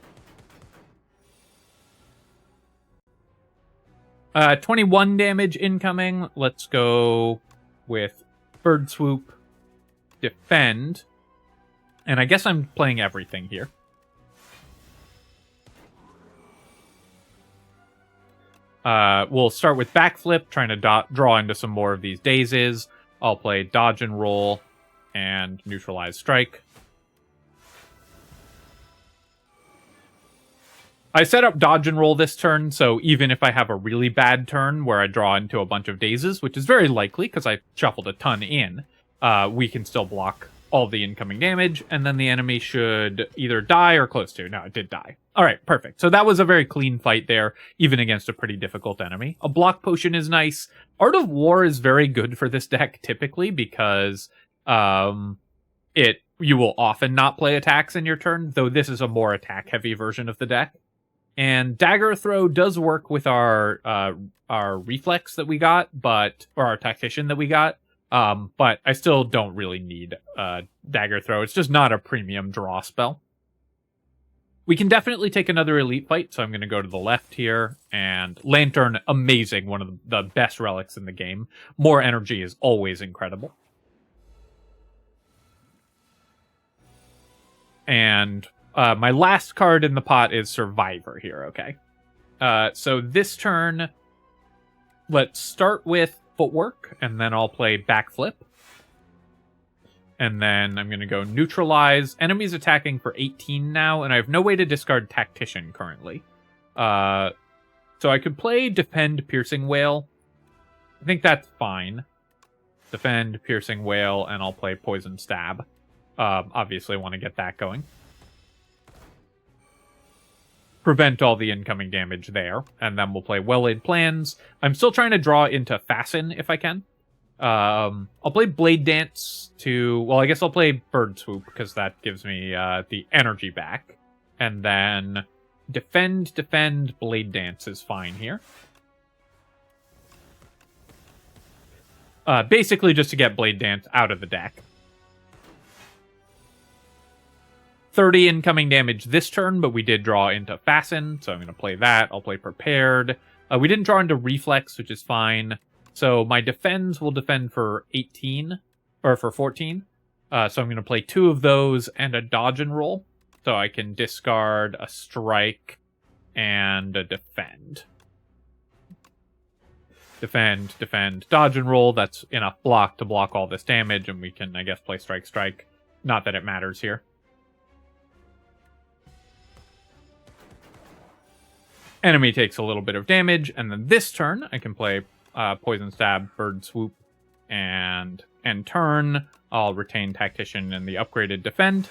21 damage incoming. Let's go with Bird Swoop, Defend. And I guess I'm playing everything here. We'll start with backflip, trying to draw into some more of these dazes. I'll play dodge and roll and neutralize strike. I set up dodge and roll this turn, so even if I have a really bad turn where I draw into a bunch of dazes, which is very likely because I shuffled a ton in, we can still block all the incoming damage, and then the enemy should either die or close to. No, it did die. All right, perfect. So that was a very clean fight there, even against a pretty difficult enemy. A block potion is nice. Art of War is very good for this deck typically because you will often not play attacks in your turn, though this is a more attack-heavy version of the deck. And Dagger Throw does work with our reflex that we got, or our tactician that we got. But I still don't really need Dagger Throw. It's just not a premium draw spell. We can definitely take another elite fight, so I'm going to go to the left here. And Lantern, amazing, one of the best relics in the game. More energy is always incredible. And my last card in the pot is Survivor here, okay? So this turn, let's start with Footwork, and then I'll play Backflip. And then I'm going to go Neutralize. Enemies attacking for 18 now, and I have no way to discard Tactician currently. So I could play Defend Piercing Wail. I think that's fine. Defend Piercing Wail, and I'll play Poison Stab. Obviously, I want to get that going. Prevent all the incoming damage there, and then we'll play Well-Laid Plans. I'm still trying to draw into Fasten if I can. I'll play Blade Dance I guess I'll play Bird Swoop because that gives me the energy back. And then Defend, Blade Dance is fine here. Basically just to get Blade Dance out of the deck. 30 incoming damage this turn, but we did draw into Fasten, so I'm going to play that. I'll play Prepared. We didn't draw into Reflex, which is fine. So my Defends will defend for 18, or for 14. So I'm going to play 2 of those and a Dodge and Roll. So I can discard a Strike and a Defend. Defend, Dodge and Roll. That's enough block to block all this damage, and we can, I guess, play Strike. Not that it matters here. Enemy takes a little bit of damage, and then this turn, I can play Poison Stab, Bird Swoop, and turn. I'll retain Tactician and the upgraded Defend.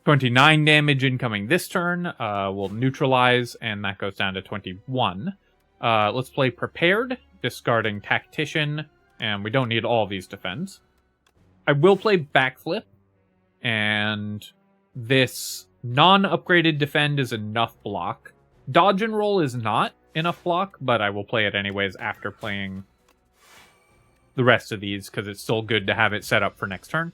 29 damage incoming this turn. We'll neutralize, and that goes down to 21. Let's play Prepared, discarding Tactician, and we don't need all these defends. I will play Backflip, and this non-upgraded Defend is enough block. Dodge and Roll is not enough block, but I will play it anyways after playing the rest of these, because it's still good to have it set up for next turn.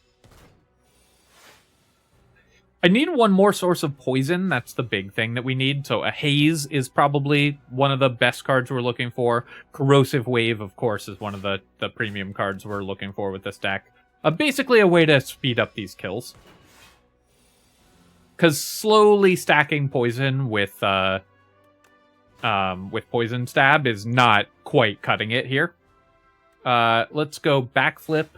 I need one more source of poison. That's the big thing that we need. So a Haze is probably one of the best cards we're looking for. Corrosive Wave, of course, is one of the premium cards we're looking for with this deck. Basically a way to speed up these kills. Because slowly stacking poison with Poison Stab is not quite cutting it here. Let's go Backflip,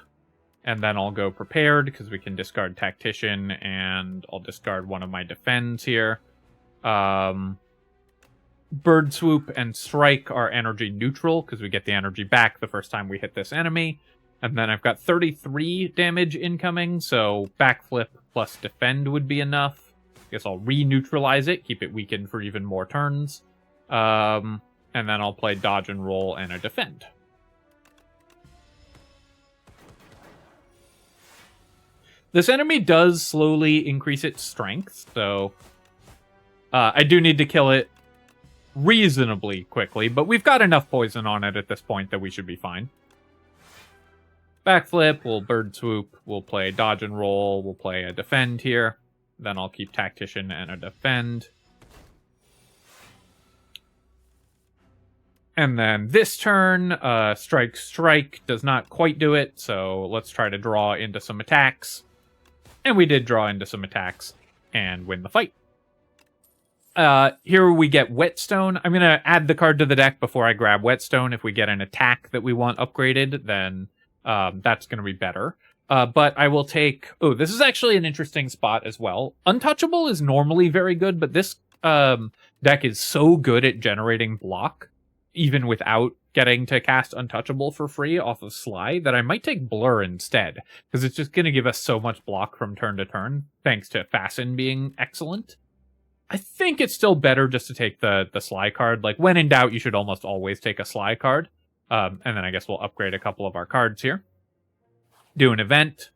and then I'll go Prepared, because we can discard Tactician, and I'll discard one of my Defends here. Bird Swoop and Strike are energy neutral, because we get the energy back the first time we hit this enemy. And then I've got 33 damage incoming, so Backflip plus Defend would be enough. I guess I'll re-neutralize it, keep it weakened for even more turns. And then I'll play Dodge and Roll and a Defend. This enemy does slowly increase its strength, so I do need to kill it reasonably quickly, but we've got enough poison on it at this point that we should be fine. Backflip, we'll Bird Swoop, we'll play Dodge and Roll, we'll play a Defend here. Then I'll keep Tactician and a Defend. And then this turn, Strike does not quite do it, so let's try to draw into some attacks. And we did draw into some attacks and win the fight. Here we get Whetstone. I'm going to add the card to the deck before I grab Whetstone. If we get an attack that we want upgraded, then that's going to be better. But I will take... Oh, this is actually an interesting spot as well. Untouchable is normally very good, but this deck is so good at generating block, even without getting to cast Untouchable for free off of Sly, that I might take Blur instead, because it's just going to give us so much block from turn to turn, thanks to Fasten being excellent. I think it's still better just to take the Sly card. Like, when in doubt, you should almost always take a Sly card. And then I guess we'll upgrade a couple of our cards here. Do an event.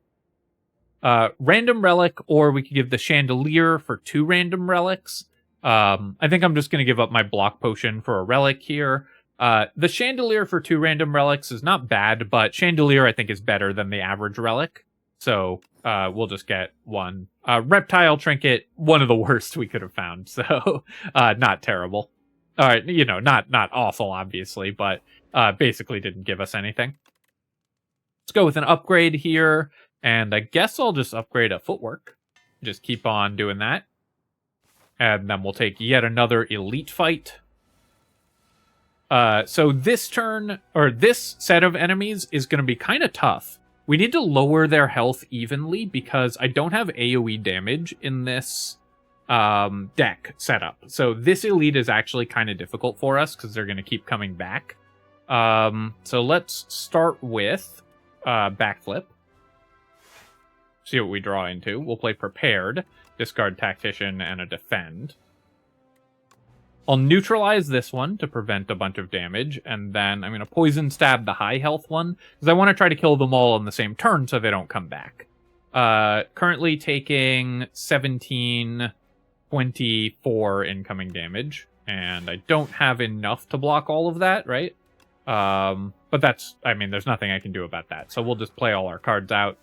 Random relic, or we could give the Chandelier for 2 random relics. I think I'm just going to give up my block potion for a relic here. The Chandelier for 2 random relics is not bad, but Chandelier I think is better than the average relic. So we'll just get 1. Reptile Trinket, one of the worst we could have found, so not terrible. You know, not awful, obviously, but basically didn't give us anything. Let's go with an upgrade here, and I guess I'll just upgrade a Footwork. Just keep on doing that. And then we'll take yet another Elite Fight. So this turn, or this set of enemies is going to be kind of tough. We need to lower their health evenly because I don't have AoE damage in this deck setup. So this elite is actually kind of difficult for us because they're going to keep coming back. So let's start with Backflip. See what we draw into. We'll play Prepared, discard Tactician, and a Defend. I'll neutralize this one to prevent a bunch of damage, and then I'm going to Poison Stab the high health one, because I want to try to kill them all on the same turn so they don't come back. Currently taking 17, 24 incoming damage, and I don't have enough to block all of that, right? But that's, I mean, there's nothing I can do about that, so we'll just play all our cards out.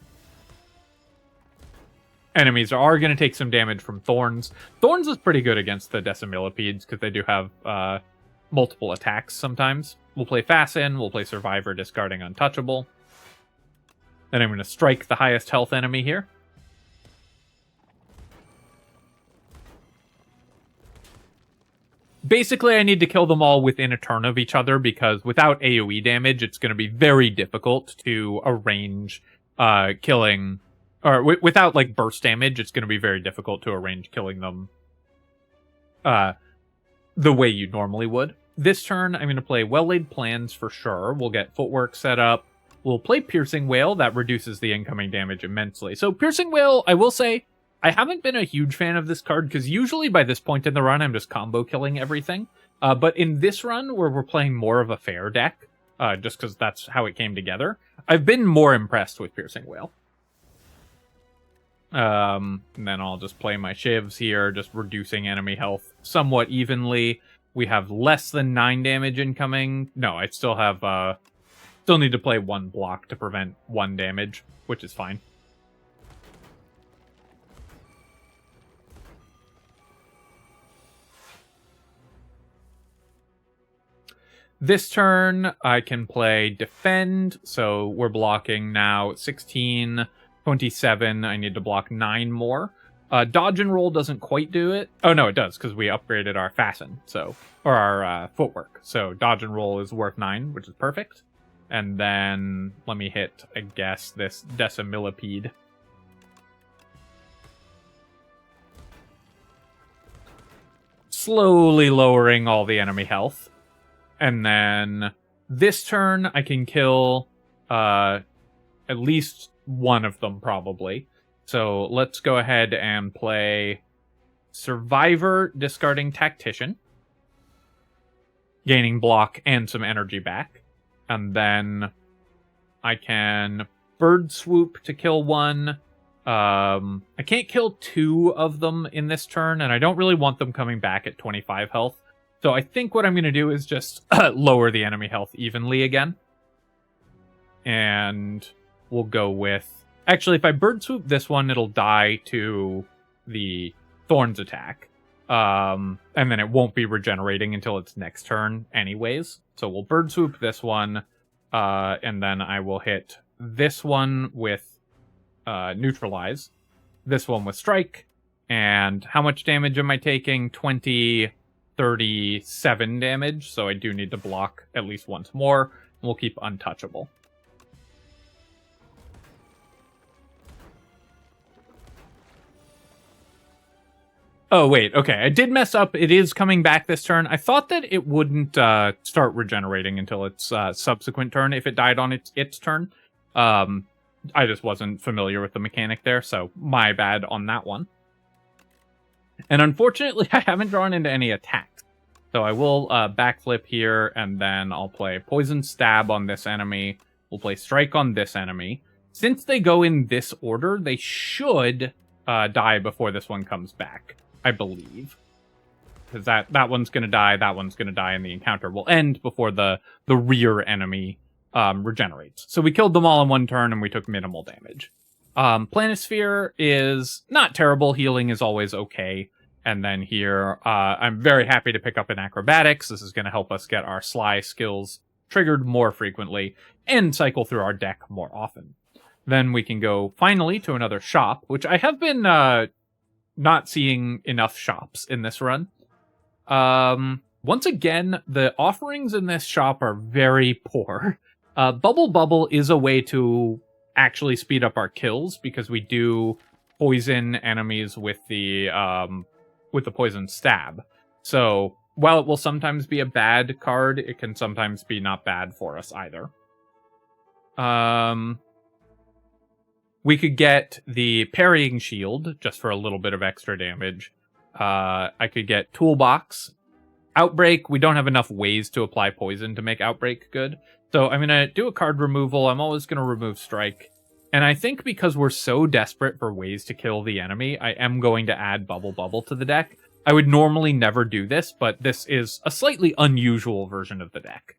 Enemies are going to take some damage from Thorns. Thorns is pretty good against the Decimillipedes because they do have multiple attacks sometimes. We'll play Fasten, we'll play Survivor, discarding Untouchable. Then I'm going to strike the highest health enemy here. Basically, I need to kill them all within a turn of each other because without AoE damage, it's going to be very difficult to arrange killing... Or without, like, burst damage, it's going to be very difficult to arrange killing them the way you normally would. This turn, I'm going to play Well-Laid Plans for sure. We'll get Footwork set up. We'll play Piercing Wail. That reduces the incoming damage immensely. So Piercing Wail, I will say, I haven't been a huge fan of this card, because usually by this point in the run, I'm just combo killing everything. But in this run, where we're playing more of a fair deck, just because that's how it came together, I've been more impressed with Piercing Wail. And then I'll just play my shivs here, just reducing enemy health somewhat evenly. We have less than 9 damage incoming. No, I still have, still need to play 1 block to prevent 1 damage, which is fine. This turn, I can play Defend, so we're blocking now 16... 27, I need to block 9 more. Dodge and Roll doesn't quite do it. Oh, no, it does, because we upgraded our Fasten, so... Or our Footwork. So Dodge and Roll is worth 9, which is perfect. And then, let me hit, I guess, this Decimillipede. Slowly lowering all the enemy health. And then, this turn, I can kill, at least... one of them, probably. So let's go ahead and play Survivor, discarding Tactician, gaining block and some energy back. And then I can Bird Swoop to kill 1. I can't kill 2 of them in this turn, and I don't really want them coming back at 25 health. So I think what I'm going to do is just lower the enemy health evenly again. And... we'll go with... Actually, if I Bird Swoop this one, it'll die to the Thorns attack. And then it won't be regenerating until its next turn anyways. So we'll Bird Swoop this one. And then I will hit this one with Neutralize. This one with Strike. And how much damage am I taking? 37 damage, so I do need to block at least once more. We'll keep untouchable. Oh, wait, okay. I did mess up. It is coming back this turn. I thought that it wouldn't start regenerating until its subsequent turn if it died on its turn. I just wasn't familiar with the mechanic there, so my bad on that one. And unfortunately, I haven't drawn into any attacks. So I will backflip here, and then I'll play Poison Stab on this enemy. We'll play Strike on this enemy. Since they go in this order, they should die before this one comes back, I believe. Because that one's going to die, that one's going to die, and the encounter will end before the rear enemy regenerates. So we killed them all in one turn, and we took minimal damage. Planisphere is not terrible. Healing is always okay. And then here, I'm very happy to pick up an Acrobatics. This is going to help us get our Sly skills triggered more frequently and cycle through our deck more often. Then we can go finally to another shop, which I have been not seeing enough shops in this run. Once again, the offerings in this shop are very poor. Bubble Bubble is a way to actually speed up our kills because we do poison enemies with the Poison Stab. So while it will sometimes be a bad card, it can sometimes be not bad for us either. We could get the Parrying Shield just for a little bit of extra damage. I could get Toolbox. Outbreak, we don't have enough ways to apply poison to make Outbreak good. So I'm going to do a card removal. I'm always going to remove Strike. And I think because we're so desperate for ways to kill the enemy, I am going to add Bubble Bubble to the deck. I would normally never do this, but this is a slightly unusual version of the deck.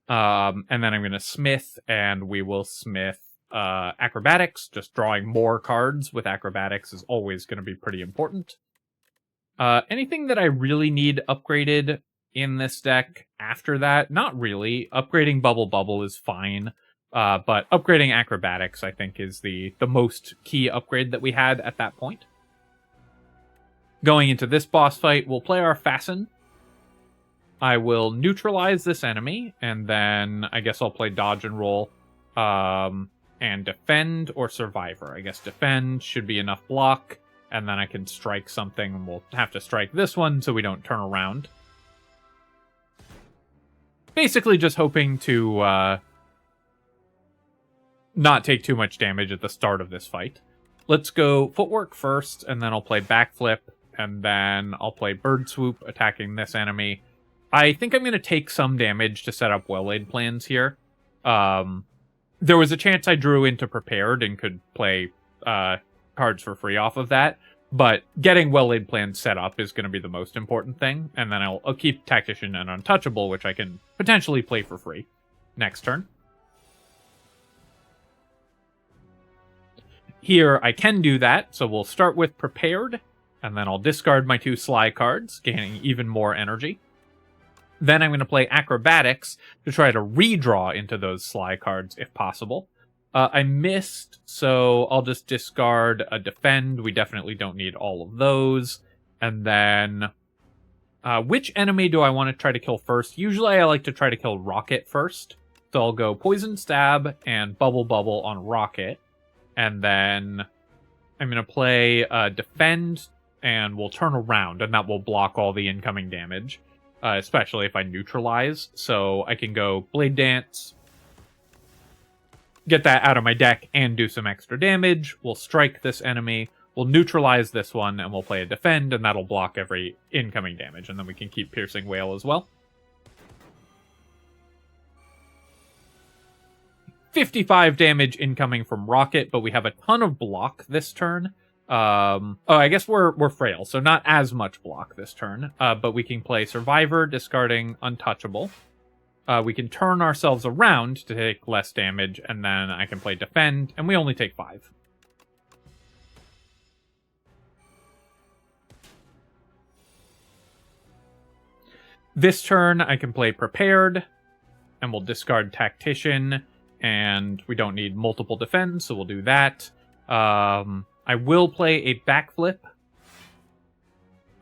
And then I'm going to Smith, and we will Smith Acrobatics. Just drawing more cards with Acrobatics is always going to be pretty important. Anything that I really need upgraded in this deck after that? Not really. Upgrading Bubble Bubble is fine. But upgrading Acrobatics, I think, is the most key upgrade that we had at that point. Going into this boss fight, we'll play our Fasten. I will neutralize this enemy, and then I guess I'll play Dodge and Roll, and Defend or Survivor. I guess Defend should be enough block, and then I can strike something, and we'll have to strike this one so we don't turn around. Basically just hoping to not take too much damage at the start of this fight. Let's go Footwork first, and then I'll play Backflip, and then I'll play Bird Swoop attacking this enemy. I think I'm going to take some damage to set up well-laid plans here. There was a chance I drew into Prepared and could play cards for free off of that, but getting well-laid plans set up is going to be the most important thing, and then I'll keep Tactician and Untouchable, which I can potentially play for free next turn. Here, I can do that, so we'll start with Prepared, and then I'll discard my 2 Sly cards, gaining even more energy. Then I'm going to play Acrobatics to try to redraw into those Sly cards if possible. I missed, so I'll just discard a Defend. We definitely don't need all of those. And then, which enemy do I want to try to kill first? Usually I like to try to kill Rocket first. So I'll go Poison Stab and Bubble Bubble on Rocket. And then I'm going to play Defend, and we'll turn around, and that will block all the incoming damage, especially if I neutralize. So I can go Blade Dance, get that out of my deck, and do some extra damage. We'll strike this enemy, we'll neutralize this one, and we'll play a Defend, and that'll block every incoming damage, and then we can keep Piercing Wail as well. 55 damage incoming from Rocket, but we have a ton of block this turn. I guess we're frail, so not as much block this turn. But we can play Survivor, discarding Untouchable. We can turn ourselves around to take less damage, and then I can play Defend, and we only take 5. This turn, I can play Prepared, and we'll discard Tactician, and we don't need multiple defends, so we'll do that. I will play a Backflip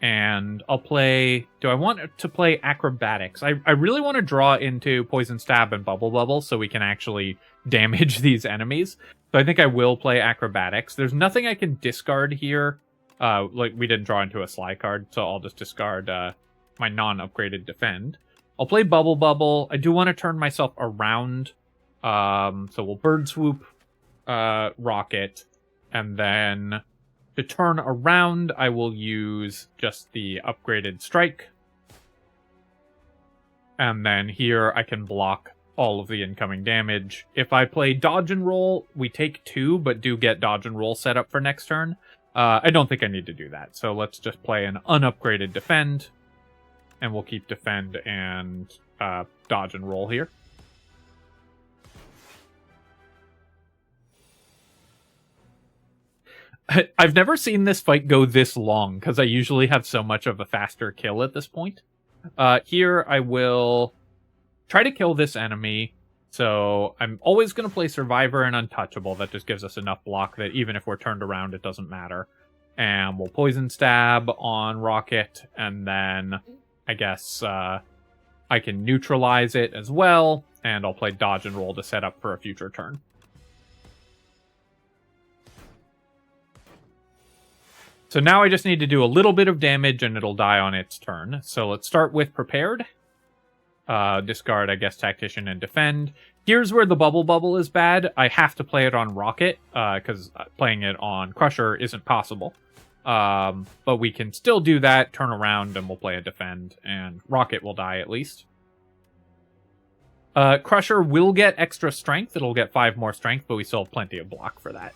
And I'll play... Do I want to play Acrobatics? I really want to draw into Poison Stab and Bubble Bubble so we can actually damage these enemies. So I think I will play Acrobatics. There's nothing I can discard here. Like, we didn't draw into a Sly card, so I'll just discard my non-upgraded Defend. I'll play Bubble Bubble. I do want to turn myself around. So we'll Bird Swoop, Rocket, and then to turn around, I will use just the upgraded Strike. And then here I can block all of the incoming damage. If I play Dodge and Roll, we take 2, but do get Dodge and Roll set up for next turn. I don't think I need to do that, so let's just play an unupgraded Defend. And we'll keep Defend and Dodge and Roll here. I've never seen this fight go this long, because I usually have so much of a faster kill at this point. Here I will try to kill this enemy. So I'm always going to play Survivor and Untouchable. That just gives us enough block that even if we're turned around, it doesn't matter. And we'll Poison Stab on Rocket, and then I guess I can neutralize it as well, and I'll play Dodge and Roll to set up for a future turn. So now I just need to do a little bit of damage and it'll die on its turn. So let's start with Prepared. Discard, I guess, Tactician and Defend. Here's where the Bubble Bubble is bad. I have to play it on Rocket, because playing it on Crusher isn't possible. But we can still do that, turn around, and we'll play a Defend, and Rocket will die at least. Crusher will get extra strength. It'll get 5 more strength, but we still have plenty of block for that.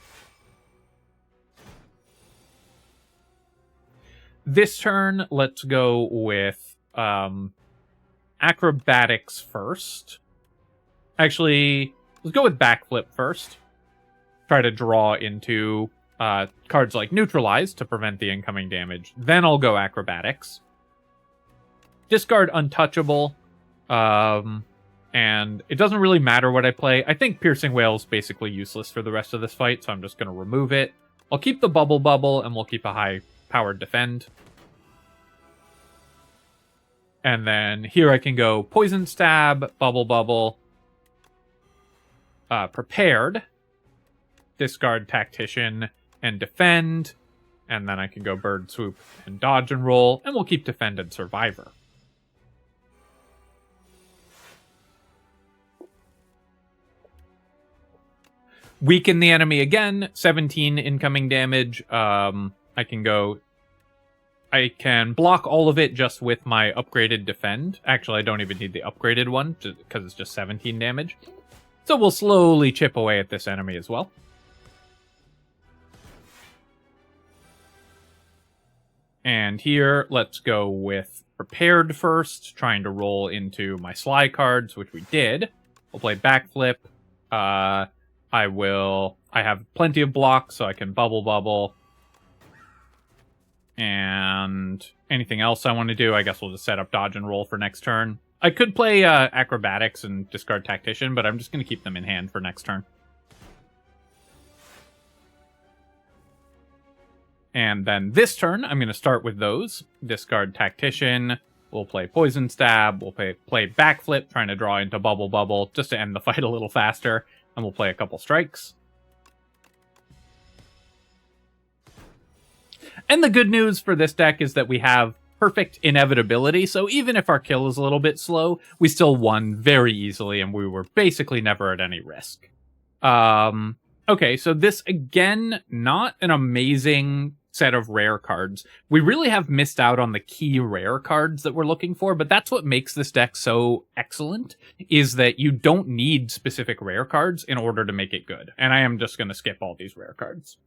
This turn, let's go with Acrobatics first. Actually, let's go with Backflip first. Try to draw into cards like Neutralize to prevent the incoming damage. Then I'll go Acrobatics. Discard Untouchable. And it doesn't really matter what I play. I think Piercing Wail is basically useless for the rest of this fight, so I'm just going to remove it. I'll keep the Bubble Bubble, and we'll keep a high-powered Defend. And then here I can go Poison Stab, Bubble Bubble, Prepared, discard Tactician, and Defend. And then I can go Bird Swoop and Dodge and Roll, and we'll keep Defend and Survivor. Weaken the enemy again, 17 incoming damage. I can block all of it just with my upgraded Defend. Actually, I don't even need the upgraded one, because it's just 17 damage. So we'll slowly chip away at this enemy as well. And here, let's go with Prepared first, trying to roll into my Sly cards, which we did. We'll play Backflip. I have plenty of blocks, so I can Bubble Bubble. And anything else I want to do, I guess we'll just set up Dodge and Roll for next turn. I could play Acrobatics and discard Tactician, but I'm just going to keep them in hand for next turn. And then this turn, I'm going to start with those. Discard Tactician. We'll play Poison Stab. We'll play Backflip, trying to draw into Bubble Bubble, just to end the fight a little faster. And we'll play a couple strikes. And the good news for this deck is that we have perfect inevitability, so even if our kill is a little bit slow, we still won very easily, and we were basically never at any risk. Okay, so this, again, not an amazing set of rare cards. We really have missed out on the key rare cards that we're looking for, but that's what makes this deck so excellent, is that you don't need specific rare cards in order to make it good. And I am just going to skip all these rare cards.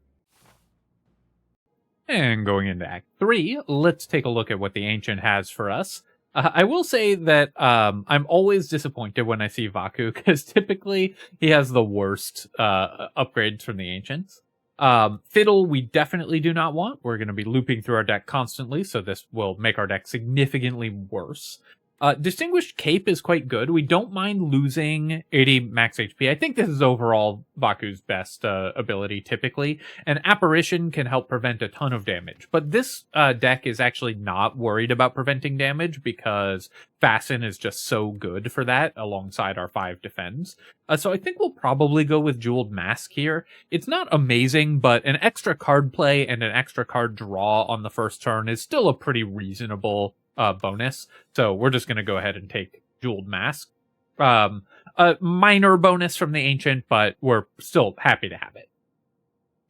And going into Act 3, let's take a look at what the Ancient has for us. I will say that I'm always disappointed when I see Vaku, because typically he has the worst upgrades from the Ancients. Fiddle we definitely do not want. We're going to be looping through our deck constantly, so this will make our deck significantly worse. Distinguished Cape is quite good. We don't mind losing 80 max HP. I think this is overall Baku's best ability typically. And Apparition can help prevent a ton of damage. But this deck is actually not worried about preventing damage because Fasten is just so good for that alongside our 5 defends. So I think we'll probably go with Jeweled Mask here. It's not amazing, but an extra card play and an extra card draw on the first turn is still a pretty reasonable bonus. So we're just going to go ahead and take Jeweled Mask. A minor bonus from the Ancient, but we're still happy to have it.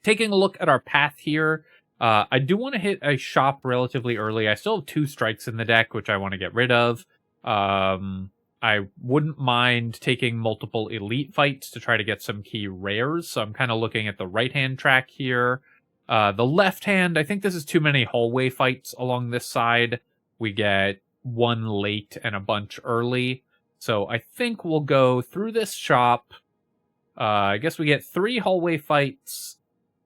Taking a look at our path here, I do want to hit a shop relatively early. I still have 2 strikes in the deck, which I want to get rid of. I wouldn't mind taking multiple elite fights to try to get some key rares. So I'm kind of looking at the right-hand track here. The left hand, I think this is too many hallway fights along this side. We get 1 late and a bunch early. So I think we'll go through this shop. I guess we get 3 hallway fights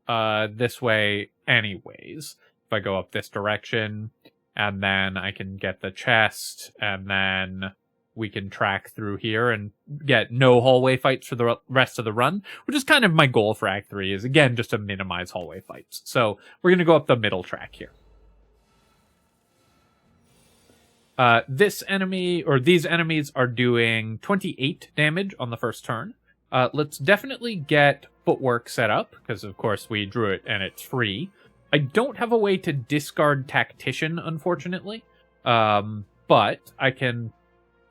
this way anyways. If I go up this direction, and then I can get the chest, and then we can track through here and get no hallway fights for the rest of the run, which is kind of my goal for Act 3, is again just to minimize hallway fights. So we're going to go up the middle track here. This enemy, or these enemies, are doing 28 damage on the first turn. Let's definitely get Footwork set up, because of course we drew it and it's free. I don't have a way to discard Tactician, unfortunately. But I can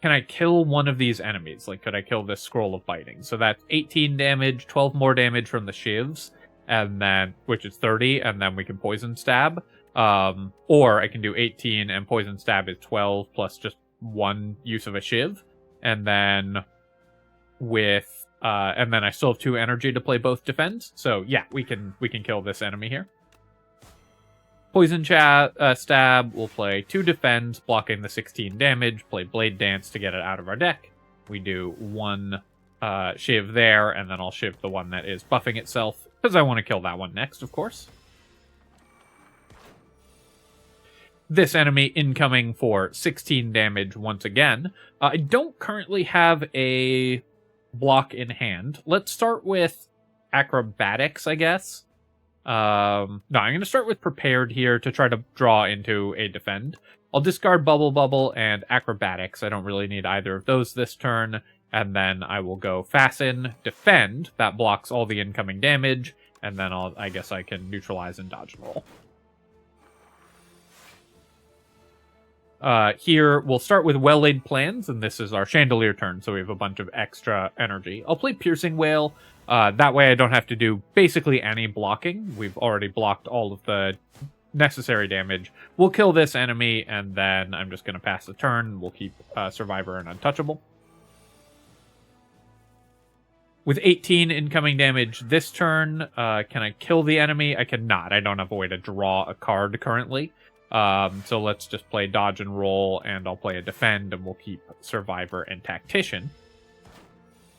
I kill one of these enemies? Like, could I kill this Scroll of Biting? So that's 18 damage, 12 more damage from the Shivs, and then, which is 30, and then we can Poison Stab. Or I can do 18 and Poison Stab is 12 plus just 1 use of a Shiv. And then with, and then I still have 2 energy to play both defends. So yeah, we can kill this enemy here. Poison Stab, we'll play 2 defends, blocking the 16 damage, play Blade Dance to get it out of our deck. We do 1 Shiv there, and then I'll Shiv the one that is buffing itself, because I want to kill that one next, of course. This enemy incoming for 16 damage once again. I don't currently have a block in hand. Let's start with Acrobatics, I guess. No, I'm going to start with Prepared here to try to draw into a defend. I'll discard Bubble and Acrobatics. I don't really need either of those this turn. And then I will go Fasten, Defend. That blocks all the incoming damage. And then I guess I can neutralize and dodge and roll. Here, we'll start with Well-Laid Plans, and this is our Chandelier turn, so we have a bunch of extra energy. I'll play Piercing Wail. That way I don't have to do basically any blocking. We've already blocked all of the necessary damage. We'll kill this enemy, and then I'm just going to pass the turn. We'll keep Survivor and Untouchable. With 18 incoming damage this turn, can I kill the enemy? I cannot. I don't have a way to draw a card currently. So let's just play Dodge and Roll, and I'll play a Defend, and we'll keep Survivor and Tactician,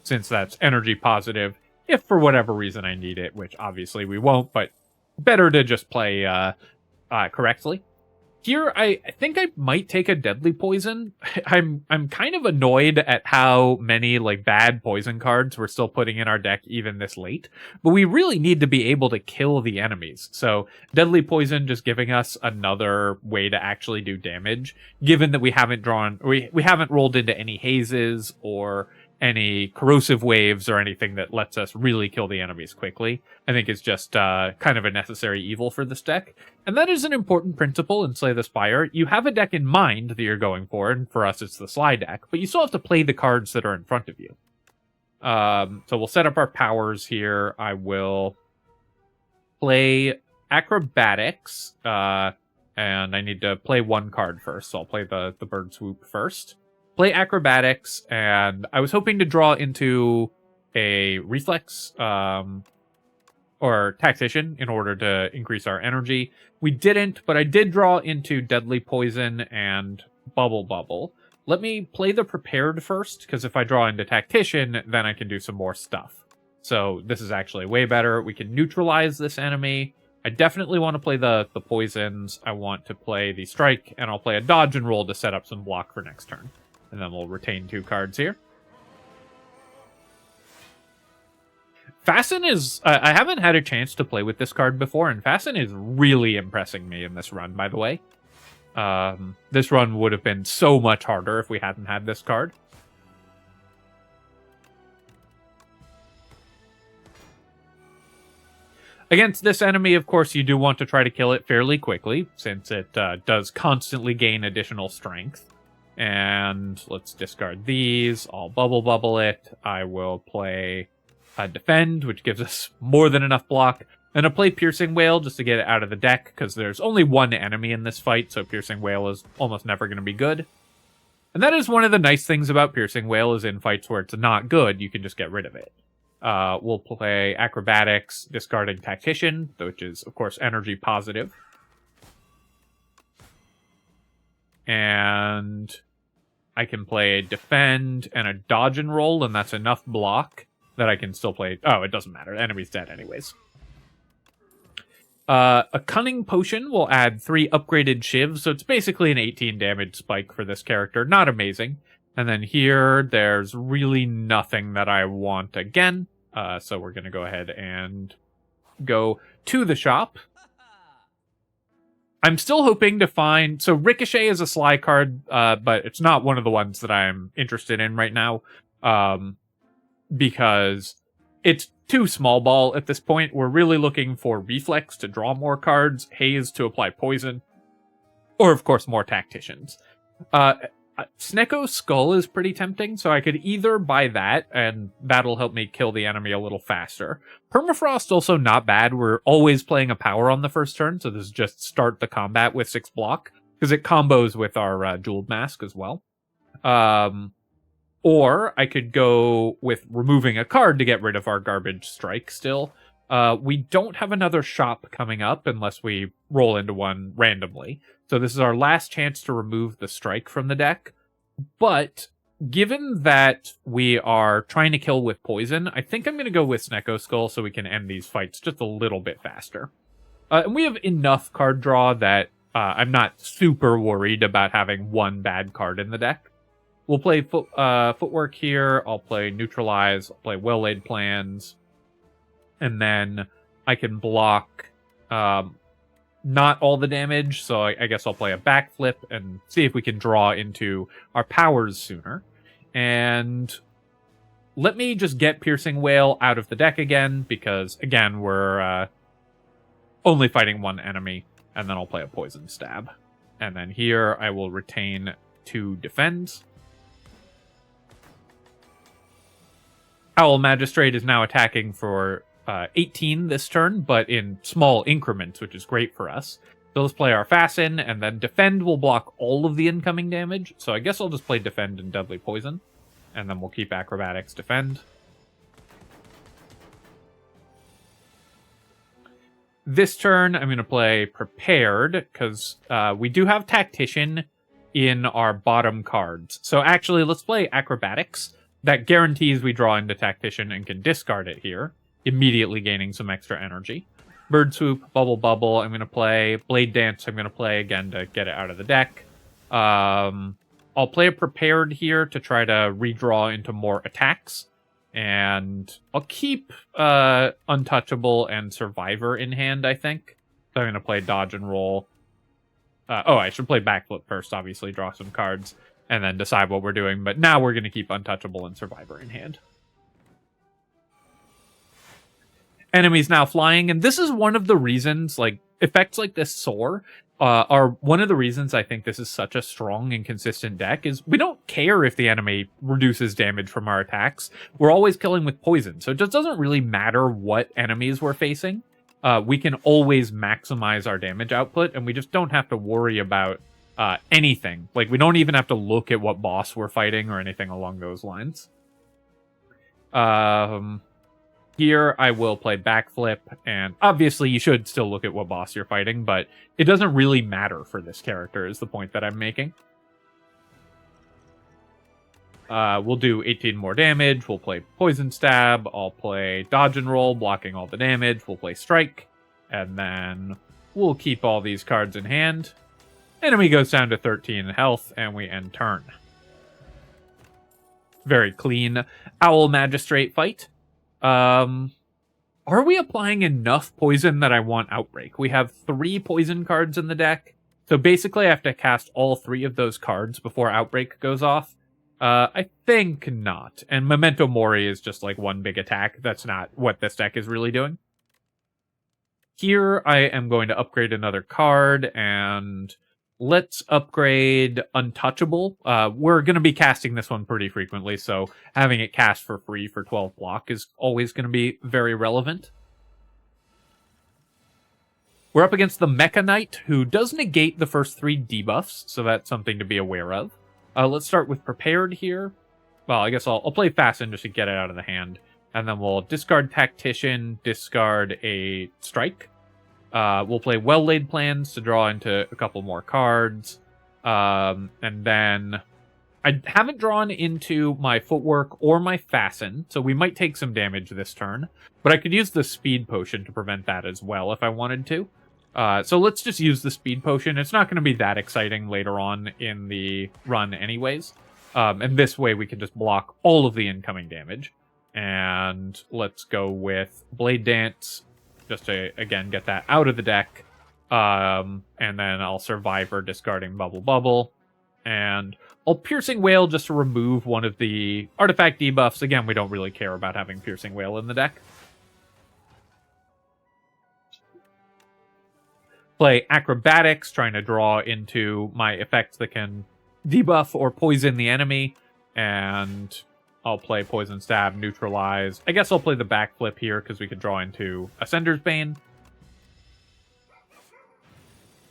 since that's energy positive, if for whatever reason I need it, which obviously we won't, but better to just play correctly. Here, I think I might take a Deadly Poison. I'm kind of annoyed at how many bad poison cards we're still putting in our deck even this late. But we really need to be able to kill the enemies. So Deadly Poison just giving us another way to actually do damage, given that we haven't rolled into any hazes or any corrosive waves or anything that lets us really kill the enemies quickly. I think it's just kind of a necessary evil for this deck. And that is an important principle in Slay the Spire. You have a deck in mind that you're going for, and for us it's the Sly deck, but you still have to play the cards that are in front of you. So we'll set up our powers here. I will play Acrobatics, and I need to play 1 card first, so I'll play the Bird Swoop first. Play Acrobatics, and I was hoping to draw into a Reflex or Tactician in order to increase our energy. We didn't, but I did draw into Deadly Poison and Bubble. Let me play the Prepared first, because if I draw into Tactician, then I can do some more stuff. So this is actually way better. We can neutralize this enemy. I definitely want to play the Poisons. I want to play the Strike, and I'll play a Dodge and Roll to set up some block for next turn. And then we'll retain 2 cards here. Fasten is... I haven't had a chance to play with this card before, and Fasten is really impressing me in this run, by the way. This run would have been so much harder if we hadn't had this card. Against this enemy, of course, you do want to try to kill it fairly quickly, since it does constantly gain additional strength. And let's discard these. I'll bubble it. I will play a Defend, which gives us more than enough block. And I'll play Piercing Wail just to get it out of the deck, because there's only one enemy in this fight, so Piercing Wail is almost never going to be good. And that is one of the nice things about Piercing Wail, is in fights where it's not good, you can just get rid of it. We'll play Acrobatics, discarding Tactician, which is, of course, energy positive. And I can play Defend and a Dodge and Roll, and that's enough block that I can still play... Oh, it doesn't matter. The enemy's dead anyways. A Cunning Potion will add 3 upgraded shivs, so it's basically an 18 damage spike for this character. Not amazing. And then here, there's really nothing that I want again. So we're going to go ahead and go to the shop. I'm still hoping to find... So Ricochet is a Sly card, but it's not one of the ones that I'm interested in right now. Because it's too small ball at this point. We're really looking for Reflex to draw more cards, Haze to apply poison, or of course more Tacticians. Snecko's Skull is pretty tempting, so I could either buy that, and that'll help me kill the enemy a little faster. Permafrost also not bad. We're always playing a power on the first turn, so this is just start the combat with 6 block, because it combos with our Jeweled Mask as well. Or I could go with removing a card to get rid of our Garbage Strike still. We don't have another shop coming up unless we roll into one randomly. So this is our last chance to remove the Strike from the deck. But given that we are trying to kill with poison, I think I'm going to go with Snecko Skull so we can end these fights just a little bit faster. And we have enough card draw that I'm not super worried about having one bad card in the deck. We'll play Footwork here. I'll play Neutralize. I'll play Well-Laid Plans. And then I can block not all the damage, so I guess I'll play a Backflip and see if we can draw into our powers sooner. And let me just get Piercing Wail out of the deck again, because, again, we're only fighting one enemy. And then I'll play a Poison Stab. And then here I will retain 2 Defends. Owl Magistrate is now attacking for 18 this turn, but in small increments, which is great for us. So let's play our Fasten, and then Defend will block all of the incoming damage. So I guess I'll just play Defend and Deadly Poison. And then we'll keep Acrobatics, Defend. This turn, I'm going to play Prepared, because we do have Tactician in our bottom cards. So actually, let's play Acrobatics. That guarantees we draw into Tactician and can discard it here, immediately gaining some extra energy. Bird Swoop, Bubble, I'm going to play. Blade Dance, I'm going to play again to get it out of the deck. I'll play a Prepared here to try to redraw into more attacks. And I'll keep Untouchable and Survivor in hand, I think. So I'm going to play Dodge and Roll. I should play Backflip first, obviously, draw some cards. And then decide what we're doing. But now we're going to keep Untouchable and Survivor in hand. Enemies now flying. And this is one of the reasons, like, effects like this soar are one of the reasons I think this is such a strong and consistent deck, is we don't care if the enemy reduces damage from our attacks. We're always killing with poison. So it just doesn't really matter what enemies we're facing. We can always maximize our damage output, and we just don't have to worry about anything. Like, we don't even have to look at what boss we're fighting or anything along those lines. Here, I will play Backflip, and obviously you should still look at what boss you're fighting, but it doesn't really matter for this character, is the point that I'm making. We'll do 18 more damage, we'll play Poison Stab, I'll play Dodge and Roll, blocking all the damage, we'll play Strike, and then we'll keep all these cards in hand. Enemy goes down to 13 health, and we end turn. very clean Owl Magistrate fight. Are we applying enough poison that I want Outbreak? We have 3 poison cards in the deck, so basically I have to cast all 3 of those cards before Outbreak goes off. I think not. And Memento Mori is just like one big attack. That's not what this deck is really doing. Here I am going to upgrade another card, and let's upgrade Untouchable. We're going to be casting this one pretty frequently, so having it cast for free for 12 block is always going to be very relevant. We're up against the Mecha Knight, who does negate the first 3 debuffs, so that's something to be aware of. Let's start with Prepared here. Well, I guess I'll play Fasten just to get it out of the hand. And then we'll discard Tactician, discard a Strike. We'll play Well-Laid Plans to draw into a couple more cards. And then I haven't drawn into my Footwork or my Fasten, so we might take some damage this turn. But I could use the Speed Potion to prevent that as well if I wanted to. So let's just use the Speed Potion. It's not going to be that exciting later on in the run anyways. And this way we can just block all of the incoming damage. And let's go with Blade Dance, just to, again, get that out of the deck. And then I'll Survivor, discarding Bubble Bubble. And I'll Piercing Wail just to remove one of the artifact debuffs. Again, we don't really care about having Piercing Wail in the deck. Play Acrobatics, trying to draw into my effects that can debuff or poison the enemy. And I'll play Poison Stab, Neutralize. I guess I'll play the Backflip here because we could draw into Ascender's Bane.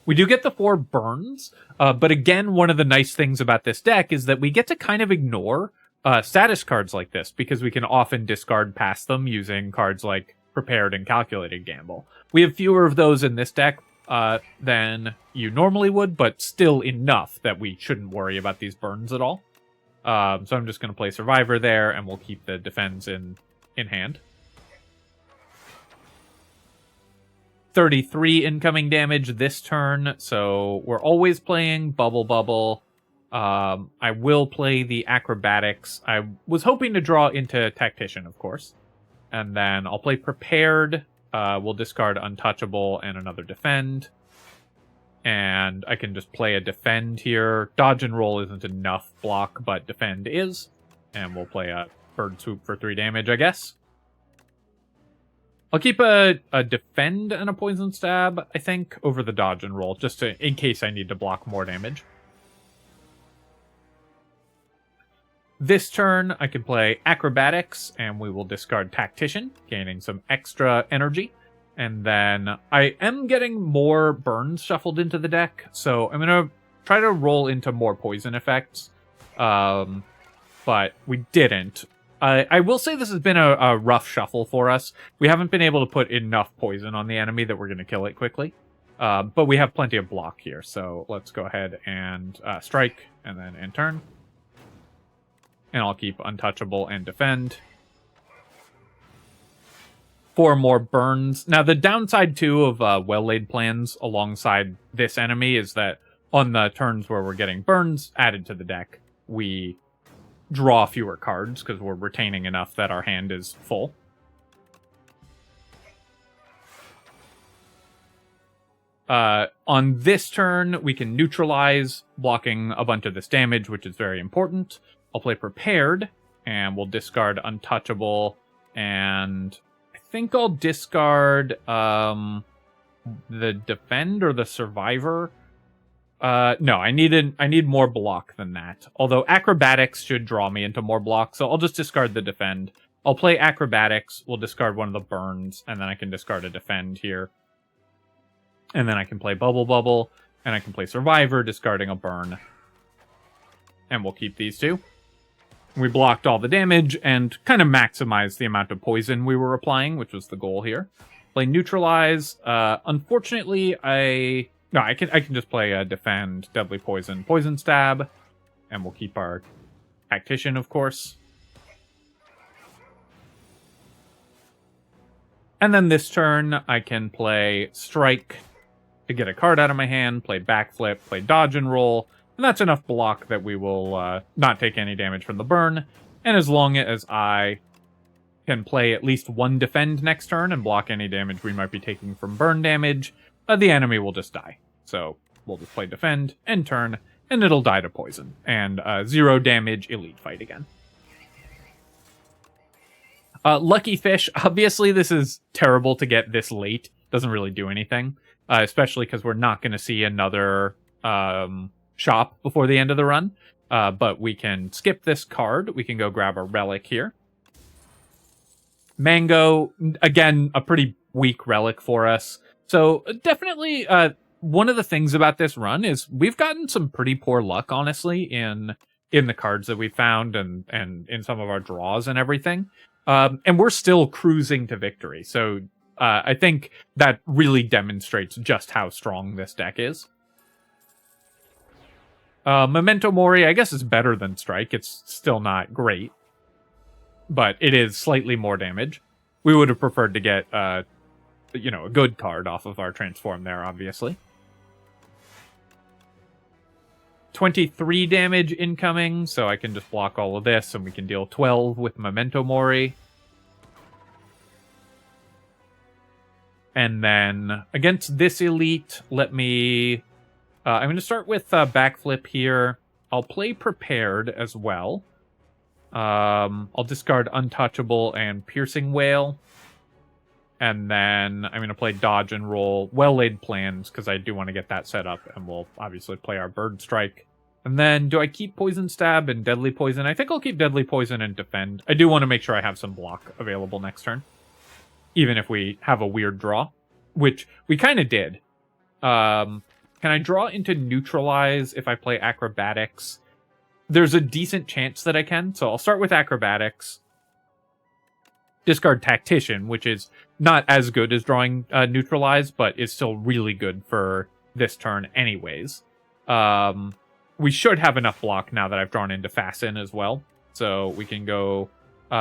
We do get the 4 burns, but again, one of the nice things about this deck is that we get to kind of ignore status cards like this because we can often discard past them using cards like Prepared and Calculated Gamble. We have fewer of those in this deck than you normally would, but still enough that we shouldn't worry about these burns at all. So I'm just going to play Survivor there, and we'll keep the Defends in hand. 33 incoming damage this turn, so we're always playing Bubble Bubble. I will play the Acrobatics. I was hoping to draw into Tactician, of course. And then I'll play Prepared. We'll discard Untouchable and another Defend. And I can just play a Defend here. Dodge and Roll isn't enough block, but Defend is. And we'll play a Bird Swoop for 3 damage, I guess. I'll keep a Defend and a Poison Stab, I think, over the Dodge and Roll, just in case I need to block more damage. This turn, I can play Acrobatics, and we will discard Tactician, gaining some extra energy. And then I am getting more burns shuffled into the deck, so I'm going to try to roll into more poison effects. But we didn't. I will say this has been a rough shuffle for us. We haven't been able to put enough poison on the enemy that we're going to kill it quickly. But we have plenty of block here, so let's go ahead and strike, and then end turn. And I'll keep Untouchable and Defend. 4 more burns. Now, the downside, too, of Well-Laid Plans alongside this enemy is that on the turns where we're getting burns added to the deck, we draw fewer cards because we're retaining enough that our hand is full. On this turn, we can neutralize, blocking a bunch of this damage, which is very important. I'll play Prepared, and we'll discard Untouchable, and I think I'll discard the Defend or the Survivor. No, I need more block than that. Although Acrobatics should draw me into more block, so I'll just discard the Defend. I'll play Acrobatics, we'll discard one of the burns, and then I can discard a Defend here. And then I can play Bubble Bubble, and I can play Survivor, discarding a burn. And we'll keep these 2. We blocked all the damage and kind of maximized the amount of poison we were applying, which was the goal here. Play Neutralize. Unfortunately, I can just play Defend, Deadly Poison, Poison Stab, and we'll keep our Tactician, of course. And then this turn, I can play Strike to get a card out of my hand, play Backflip, play Dodge and Roll, and that's enough block that we will not take any damage from the burn. And as long as I can play at least one defend next turn and block any damage we might be taking from burn damage, the enemy will just die. So we'll just play defend, end turn, and it'll die to poison. And 0 damage elite fight again. Lucky Fish, obviously this is terrible to get this late. Doesn't really do anything, especially because we're not going to see another shop before the end of the run. But we can skip this card. We can go grab a relic here. Mango, again, a pretty weak relic for us. So definitely one of the things about this run is we've gotten some pretty poor luck, honestly, in the cards that we found and in some of our draws and everything. And we're still cruising to victory. So I think that really demonstrates just how strong this deck is. Memento Mori, I guess, is better than Strike. It's still not great, but it is slightly more damage. We would have preferred to get, a good card off of our Transform there, obviously. 23 damage incoming, so I can just block all of this, and we can deal 12 with Memento Mori. And then, against this elite, let me... I'm going to start with Backflip here. I'll play Prepared as well. I'll discard Untouchable and Piercing Wail. And then I'm going to play Dodge and Roll Well-Laid Plans, because I do want to get that set up. And we'll obviously play our Bird Strike. And then, do I keep Poison Stab and Deadly Poison? I think I'll keep Deadly Poison and Defend. I do want to make sure I have some block available next turn. Even if we have a weird draw. Which we kind of did. Can I draw into Neutralize if I play Acrobatics? There's a decent chance that I can, so I'll start with Acrobatics. Discard Tactician, which is not as good as drawing Neutralize, but is still really good for this turn anyways. We should have enough block now that I've drawn into Fasten as well. So we can go...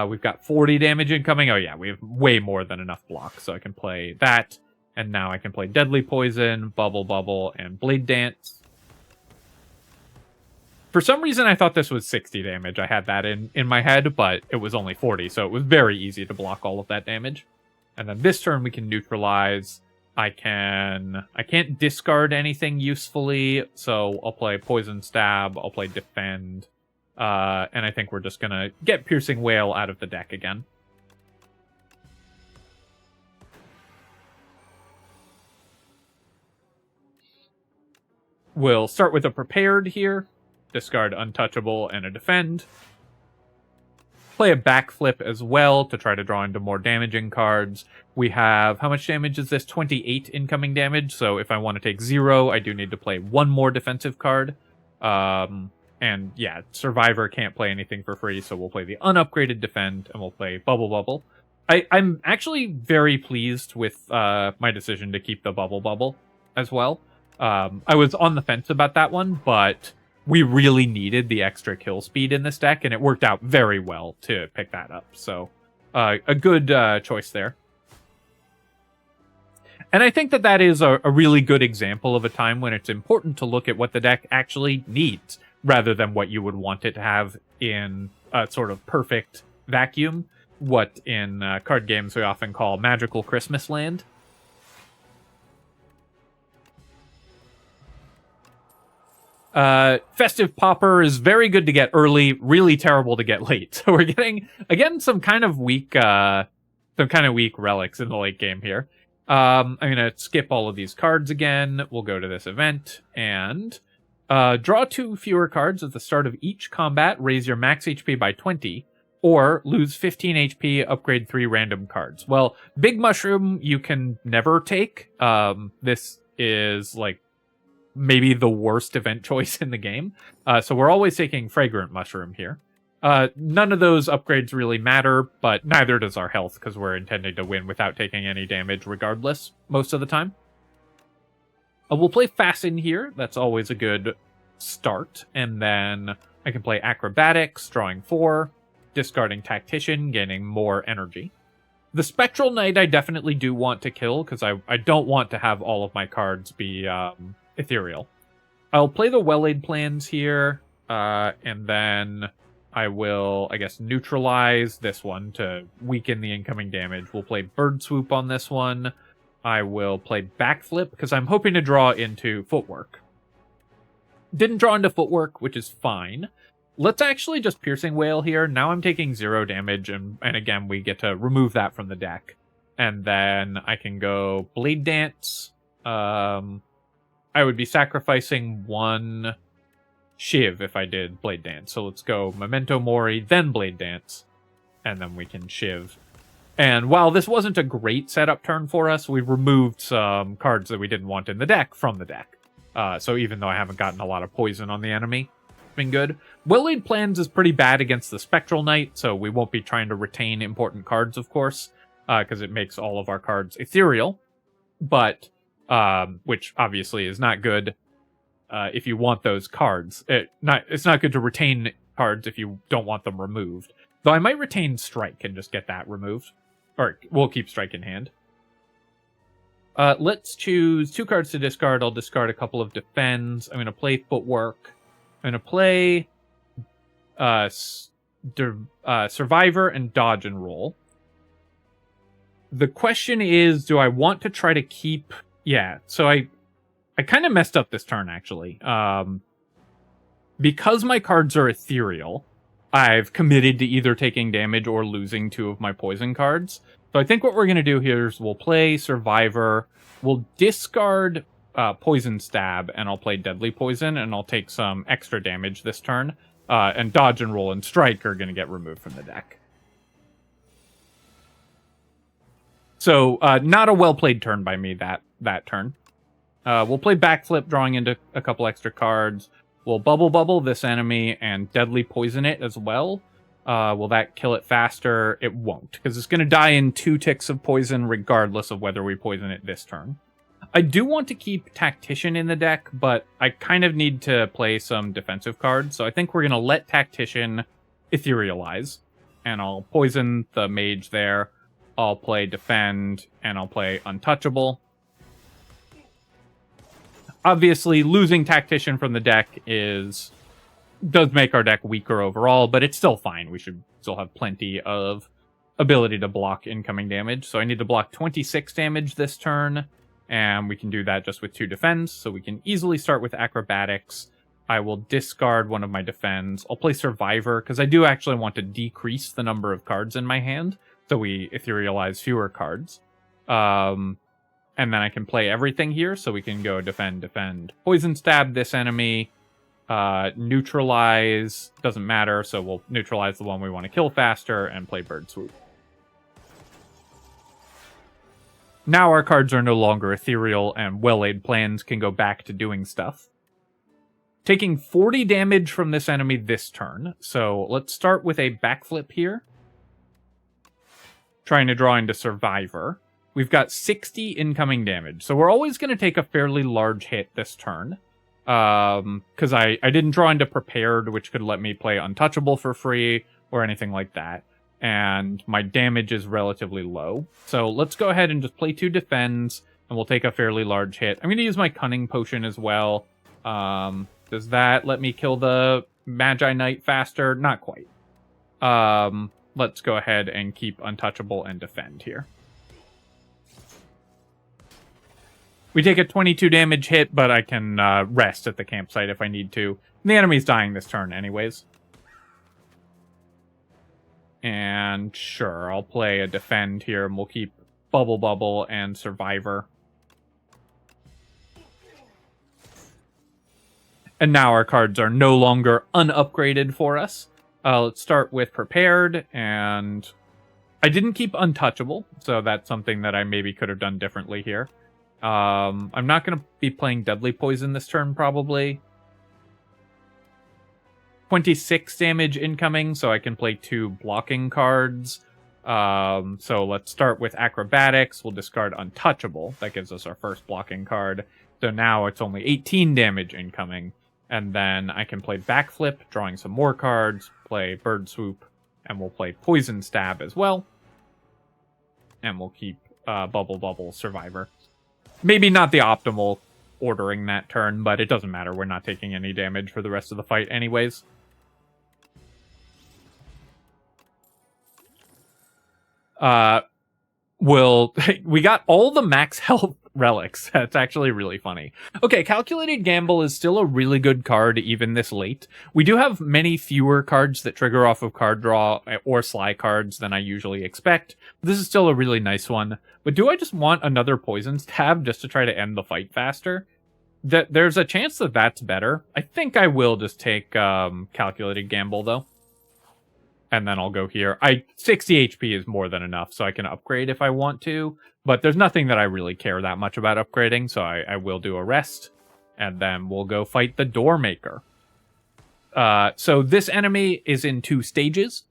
we've got 40 damage incoming. Oh yeah, we have way more than enough block, so I can play that. And now I can play Deadly Poison, Bubble, and Blade Dance. For some reason, I thought this was 60 damage. I had that in my head, but it was only 40, so it was very easy to block all of that damage. And then this turn, we can Neutralize. I can't discard anything usefully, so I'll play Poison Stab, I'll play Defend, and I think we're just gonna get Piercing Wail out of the deck again. We'll start with a Prepared here. Discard Untouchable and a Defend. Play a Backflip as well to try to draw into more damaging cards. We have... How much damage is this? 28 incoming damage. So if I want to take 0, I do need to play one more defensive card. And yeah, Survivor can't play anything for free, so we'll play the unupgraded Defend, and we'll play Bubble. I'm actually very pleased with my decision to keep the Bubble as well. I was on the fence about that one, but we really needed the extra kill speed in this deck, and it worked out very well to pick that up. So, a good choice there. And I think that is a really good example of a time when it's important to look at what the deck actually needs, rather than what you would want it to have in a sort of perfect vacuum, what in card games we often call magical Christmas land. Festive Pauper is very good to get early, really terrible to get late. So we're getting, again, some kind of weak relics in the late game here. I'm gonna skip all of these cards again. We'll go to this event and draw 2 fewer cards at the start of each combat, raise your max HP by 20, or lose 15 HP, upgrade 3 random cards. Well, Big Mushroom you can never take. This is like maybe the worst event choice in the game. So we're always taking Fragrant Mushroom here. None of those upgrades really matter, but neither does our health, because we're intending to win without taking any damage regardless, most of the time. We'll play Fasten here. That's always a good start. And then I can play Acrobatics, drawing 4, discarding Tactician, gaining more energy. The Spectral Knight I definitely do want to kill, because I don't want to have all of my cards be ethereal. I'll play the Well-Laid Plans here, and then I will, I guess, neutralize this one to weaken the incoming damage. We'll play Bird Swoop on this one. I will play Backflip because I'm hoping to draw into Footwork. Didn't draw into Footwork, which is fine. Let's actually just Piercing Wail here. Now I'm taking 0 damage, and again, we get to remove that from the deck. And then I can go Blade Dance. I would be sacrificing 1 Shiv if I did Blade Dance. So let's go Memento Mori, then Blade Dance, and then we can Shiv. And while this wasn't a great setup turn for us, we removed some cards that we didn't want in the deck from the deck. So even though I haven't gotten a lot of poison on the enemy, it's been good. Well-Laid Plans is pretty bad against the Spectral Knight, so we won't be trying to retain important cards, of course, because it makes all of our cards ethereal, but which obviously is not good. If you want those cards. It's not good to retain cards if you don't want them removed. Though I might retain Strike and just get that removed. Or we'll keep Strike in hand. Let's choose 2 cards to discard. I'll discard a couple of Defends. I'm going to play Footwork. I'm going to play Survivor and Dodge and Roll. The question is, do I want to try to keep... Yeah, so I kind of messed up this turn, actually. Because my cards are ethereal, I've committed to either taking damage or losing 2 of my poison cards. So I think what we're going to do here is we'll play Survivor, we'll discard Poison Stab, and I'll play Deadly Poison, and I'll take some extra damage this turn. And Dodge and Roll and Strike are going to get removed from the deck. So, not a well-played turn by me that turn. We'll play Backflip, drawing into a couple extra cards. We'll Bubble this enemy and Deadly Poison it as well. Will that kill it faster? It won't, because it's going to die in 2 ticks of poison regardless of whether we poison it this turn. I do want to keep Tactician in the deck, but I kind of need to play some defensive cards, so I think we're going to let Tactician etherealize, and I'll poison the Mage there. I'll play Defend, and I'll play Untouchable. Obviously, losing Tactician from the deck does make our deck weaker overall, but it's still fine. We should still have plenty of ability to block incoming damage. So I need to block 26 damage this turn, and we can do that just with 2 defends. So we can easily start with Acrobatics. I will discard one of my defends. I'll play Survivor, because I do actually want to decrease the number of cards in my hand, so we etherealize fewer cards. And then I can play everything here, so we can go defend. Poison Stab this enemy. Neutralize. Doesn't matter, so we'll neutralize the one we want to kill faster and play Bird Swoop. Now our cards are no longer ethereal, and Well-Laid Plans can go back to doing stuff. Taking 40 damage from this enemy this turn, so let's start with a Backflip here. Trying to draw into Survivor. We've got 60 incoming damage, so we're always going to take a fairly large hit this turn. Because I didn't draw into Prepared, which could let me play Untouchable for free, or anything like that. And my damage is relatively low. So let's go ahead and just play 2 Defends, and we'll take a fairly large hit. I'm going to use my Cunning Potion as well. Does that let me kill the Magi Knight faster? Not quite. Let's go ahead and keep Untouchable and Defend here. We take a 22 damage hit, but I can rest at the campsite if I need to. The enemy's dying this turn anyways. And sure, I'll play a Defend here, and we'll keep Bubble and Survivor. And now our cards are no longer unupgraded for us. Let's start with Prepared, and I didn't keep Untouchable, so that's something that I maybe could have done differently here. I'm not going to be playing Deadly Poison this turn, probably. 26 damage incoming, so I can play 2 blocking cards. So let's start with Acrobatics. We'll discard Untouchable. That gives us our first blocking card. So now it's only 18 damage incoming. And then I can play Backflip, drawing some more cards, play Bird Swoop, and we'll play Poison Stab as well. And we'll keep Bubble Survivor. Maybe not the optimal ordering that turn, but it doesn't matter. We're not taking any damage for the rest of the fight anyways. we got all the max health relics. That's actually really funny. Okay, Calculated Gamble is still a really good card even this late. We do have many fewer cards that trigger off of card draw or sly cards than I usually expect. This is still a really nice one. But do I just want another Poison Stab just to try to end the fight faster? There's a chance that that's better. I think I will just take Calculated Gamble though. And then I'll go here. 60 HP is more than enough, so I can upgrade if I want to. But there's nothing that I really care that much about upgrading, so I will do a rest. And then we'll go fight the Doormaker. So this enemy is in 2 stages.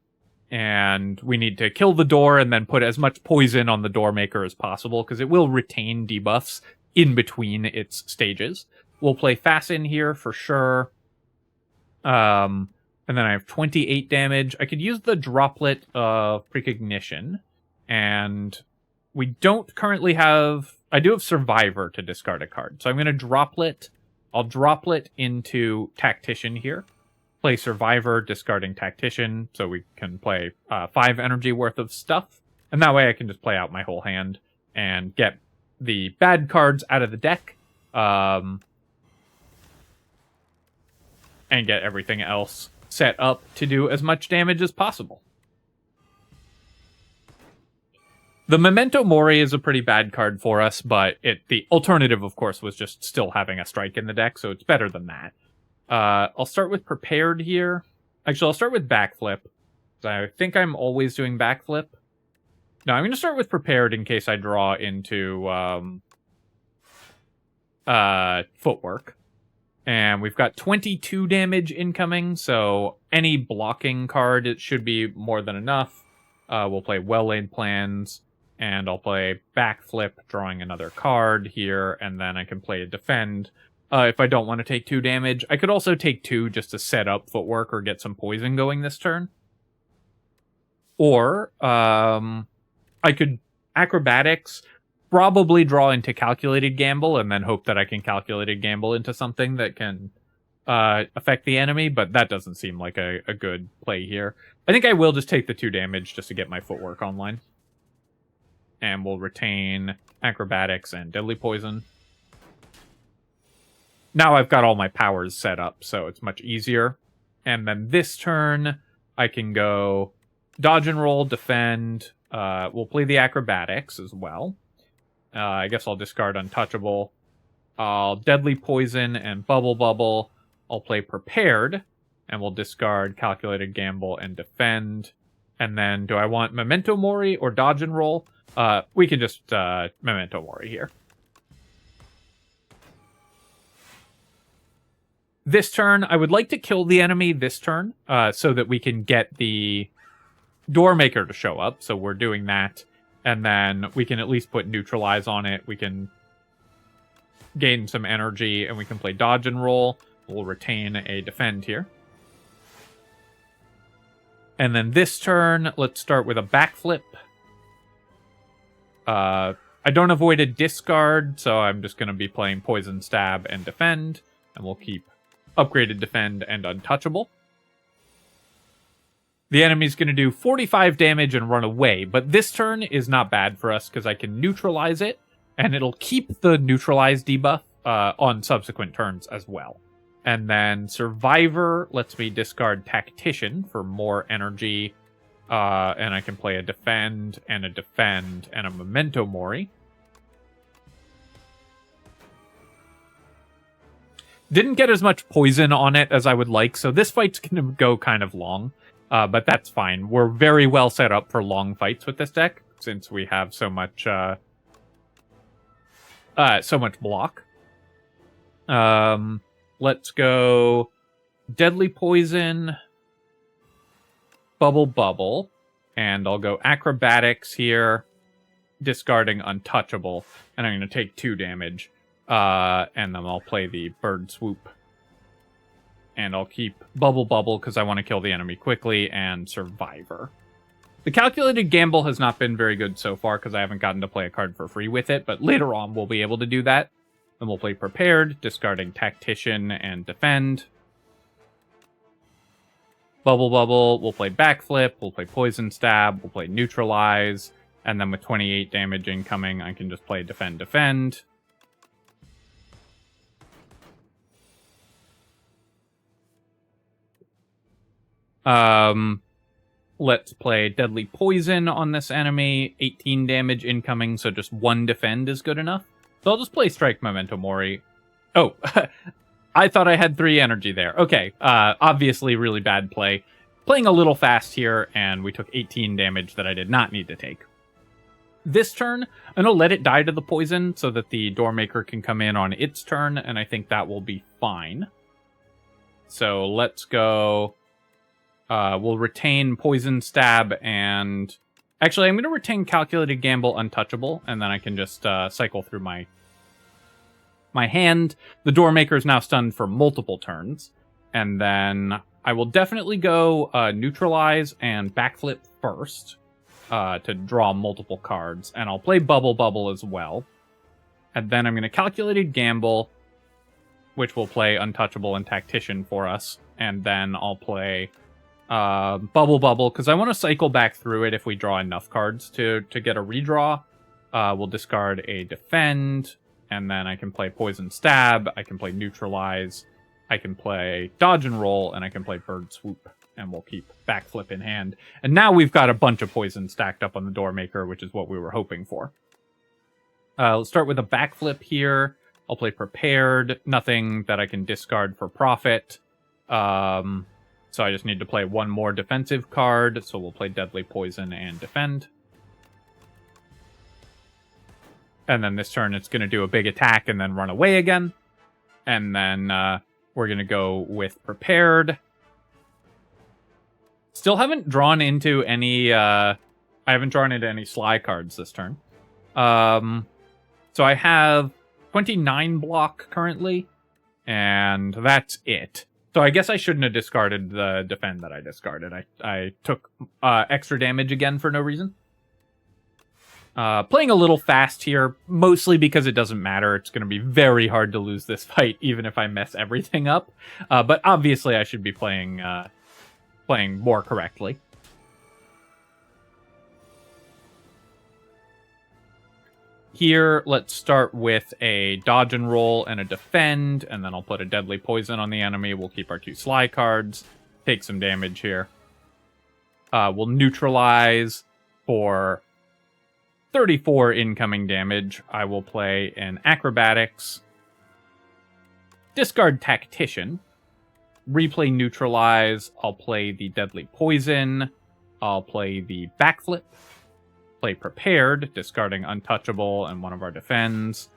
And we need to kill the door and then put as much poison on the Doormaker as possible, because it will retain debuffs in between its stages. We'll play Fasten here for sure. And then I have 28 damage. I could use the Droplet of Precognition. And we don't currently have... I do have Survivor to discard a card. So I'm going to Droplet. I'll Droplet into Tactician here. Play Survivor, discarding Tactician. So we can play 5 energy worth of stuff. And that way I can just play out my whole hand and get the bad cards out of the deck. And get everything else set up to do as much damage as possible. The Memento Mori is a pretty bad card for us, but the alternative, of course, was just still having a strike in the deck, so it's better than that. I'll start with Prepared here. Actually, I'll start with Backflip. I think I'm always doing Backflip. No, I'm going to start with Prepared in case I draw into Footwork. And we've got 22 damage incoming, so any blocking card, it should be more than enough. We'll play Well-Laid Plans, and I'll play Backflip, drawing another card here, and then I can play a Defend. If I don't want to take 2 damage, I could also take 2 just to set up Footwork or get some poison going this turn. Or, I could Acrobatics, probably draw into Calculated Gamble, and then hope that I can Calculated Gamble into something that can affect the enemy, but that doesn't seem like a good play here. I think I will just take the 2 damage just to get my Footwork online. And we'll retain Acrobatics and Deadly Poison. Now I've got all my powers set up, so it's much easier. And then this turn, I can go Dodge and Roll, Defend. We'll play the Acrobatics as well. I guess I'll discard Untouchable. I'll Deadly Poison and Bubble. I'll play Prepared, and we'll discard Calculated Gamble and Defend. And then, do I want Memento Mori or Dodge and Roll? We can just Memento Mori here. This turn, I would like to kill the enemy this turn, so that we can get the Doormaker to show up. So we're doing that. And then we can at least put Neutralize on it. We can gain some energy, and we can play Dodge and Roll. We'll retain a Defend here. And then this turn, let's start with a Backflip. I don't avoid a discard, so I'm just going to be playing Poison Stab and Defend. And we'll keep Upgraded Defend and Untouchable. The enemy's going to do 45 damage and run away, but this turn is not bad for us because I can neutralize it, and it'll keep the neutralize debuff on subsequent turns as well. And then Survivor lets me discard Tactician for more energy, and I can play a Defend and a Memento Mori. Didn't get as much poison on it as I would like, so this fight's going to go kind of long. But that's fine. We're very well set up for long fights with this deck, since we have so much block. Let's go Deadly Poison, Bubble, and I'll go Acrobatics here, discarding Untouchable, and I'm going to take 2 damage, and then I'll play the Bird Swoop. And I'll keep Bubble because I want to kill the enemy quickly, and Survivor. The Calculated Gamble has not been very good so far because I haven't gotten to play a card for free with it, but later on we'll be able to do that. Then we'll play Prepared, discarding Tactician and Defend. Bubble, we'll play Backflip, we'll play Poison Stab, we'll play Neutralize, And then with 28 damage incoming, I can just play defend, defend. Let's play Deadly Poison on this enemy. 18 damage incoming, so just 1 defend is good enough. So I'll just play Strike Memento Mori. Oh, I thought I had 3 energy there. Okay, obviously really bad play. Playing a little fast here, and we took 18 damage that I did not need to take. This turn, I'm going to let it die to the poison so that the Doormaker can come in on its turn, and I think that will be fine. So let's go... we'll retain Poison Stab and... Actually, I'm going to retain Calculated Gamble Untouchable, and then I can just cycle through my hand. The Doormaker is now stunned for multiple turns. And then I will definitely go Neutralize and Backflip first to draw multiple cards. And I'll play Bubble Bubble as well. And then I'm going to Calculated Gamble, which will play Untouchable and Tactician for us. And then I'll play... Bubble Bubble, because I want to cycle back through it if we draw enough cards to get a redraw. We'll discard a Defend, and then I can play Poison Stab, I can play Neutralize, I can play Dodge and Roll, and I can play Bird Swoop, and we'll keep Backflip in hand. And now we've got a bunch of poison stacked up on the Doormaker, which is what we were hoping for. Let's start with a Backflip here. I'll play Prepared, nothing that I can discard for profit. So I just need to play 1 more defensive card, so we'll play Deadly Poison and Defend. And then this turn it's going to do a big attack and then run away again. And then we're going to go with Prepared. Still haven't drawn into any... I haven't drawn into any Sly cards this turn. So I have 29 block currently, and that's it. So I guess I shouldn't have discarded the Defend that I discarded. I took extra damage again for no reason. Playing a little fast here, mostly because it doesn't matter. It's going to be very hard to lose this fight, even if I mess everything up. But obviously I should be playing more correctly. Here, let's start with a Dodge and Roll and a Defend, and then I'll put a Deadly Poison on the enemy. We'll keep our 2 Sly cards, take some damage here. We'll Neutralize for 34 incoming damage. I will play an Acrobatics, discard Tactician, replay Neutralize. I'll play the Deadly Poison. I'll play the Backflip. Play Prepared, discarding Untouchable and one of our Defends,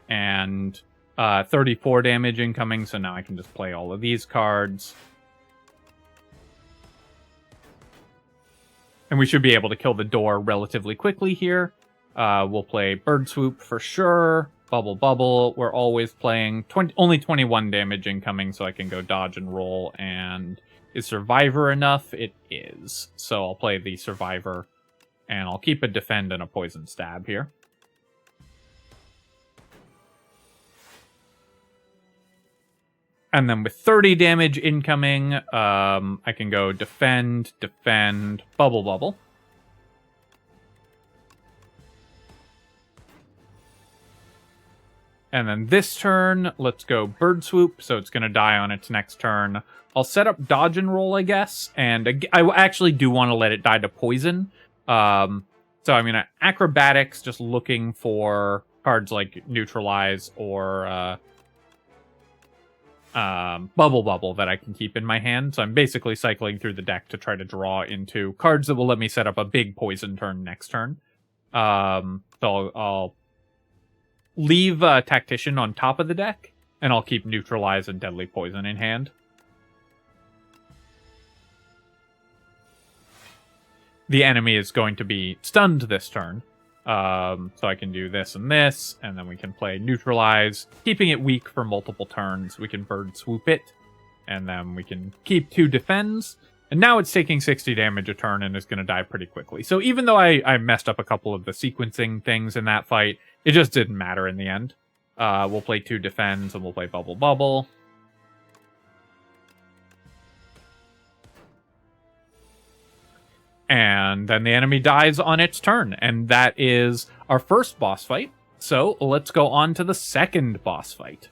and 34 damage incoming, so now I can just play all of these cards. And we should be able to kill the door relatively quickly here. We'll play Bird Swoop for sure, Bubble Bubble, we're always playing, only 21 damage incoming, so I can go Dodge and Roll, and is Survivor enough? It is. So I'll play the Survivor. And I'll keep a Defend and a Poison Stab here. And then with 30 damage incoming, I can go Defend, Defend, Bubble Bubble. And then this turn, let's go Bird Swoop, so it's going to die on its next turn. I'll set up Dodge and Roll, I guess, and I actually do want to let it die to Poison. So I'm going to Acrobatics, just looking for cards like Neutralize or Bubble Bubble that I can keep in my hand. So I'm basically cycling through the deck to try to draw into cards that will let me set up a big poison turn next turn. So I'll leave Tactician on top of the deck, and I'll keep Neutralize and Deadly Poison in hand. The enemy is going to be stunned this turn. So I can do this, and then we can play Neutralize, keeping it weak for multiple turns. We can Bird Swoop it, and then we can keep 2 Defends. And now it's taking 60 damage a turn and is going to die pretty quickly. So even though I messed up a couple of the sequencing things in that fight, it just didn't matter in the end. We'll play 2 Defends, and we'll play Bubble Bubble. And then the enemy dies on its turn. And that is our first boss fight. So let's go on to the second boss fight.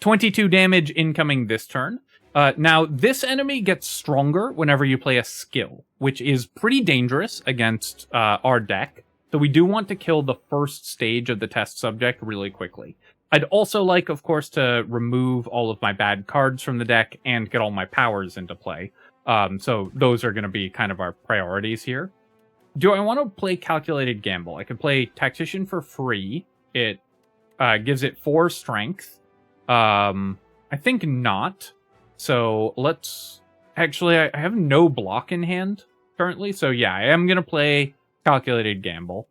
22 damage incoming this turn. Now, this enemy gets stronger whenever you play a skill, which is pretty dangerous against our deck. So we do want to kill the first stage of the test subject really quickly. I'd also like, of course, to remove all of my bad cards from the deck and get all my powers into play. So those are going to be kind of our priorities here. Do I want to play Calculated Gamble? I could play Tactician for free. It gives it 4 strength. I think not. So let's... Actually, I have no block in hand currently. So yeah, I am going to play Calculated Gamble.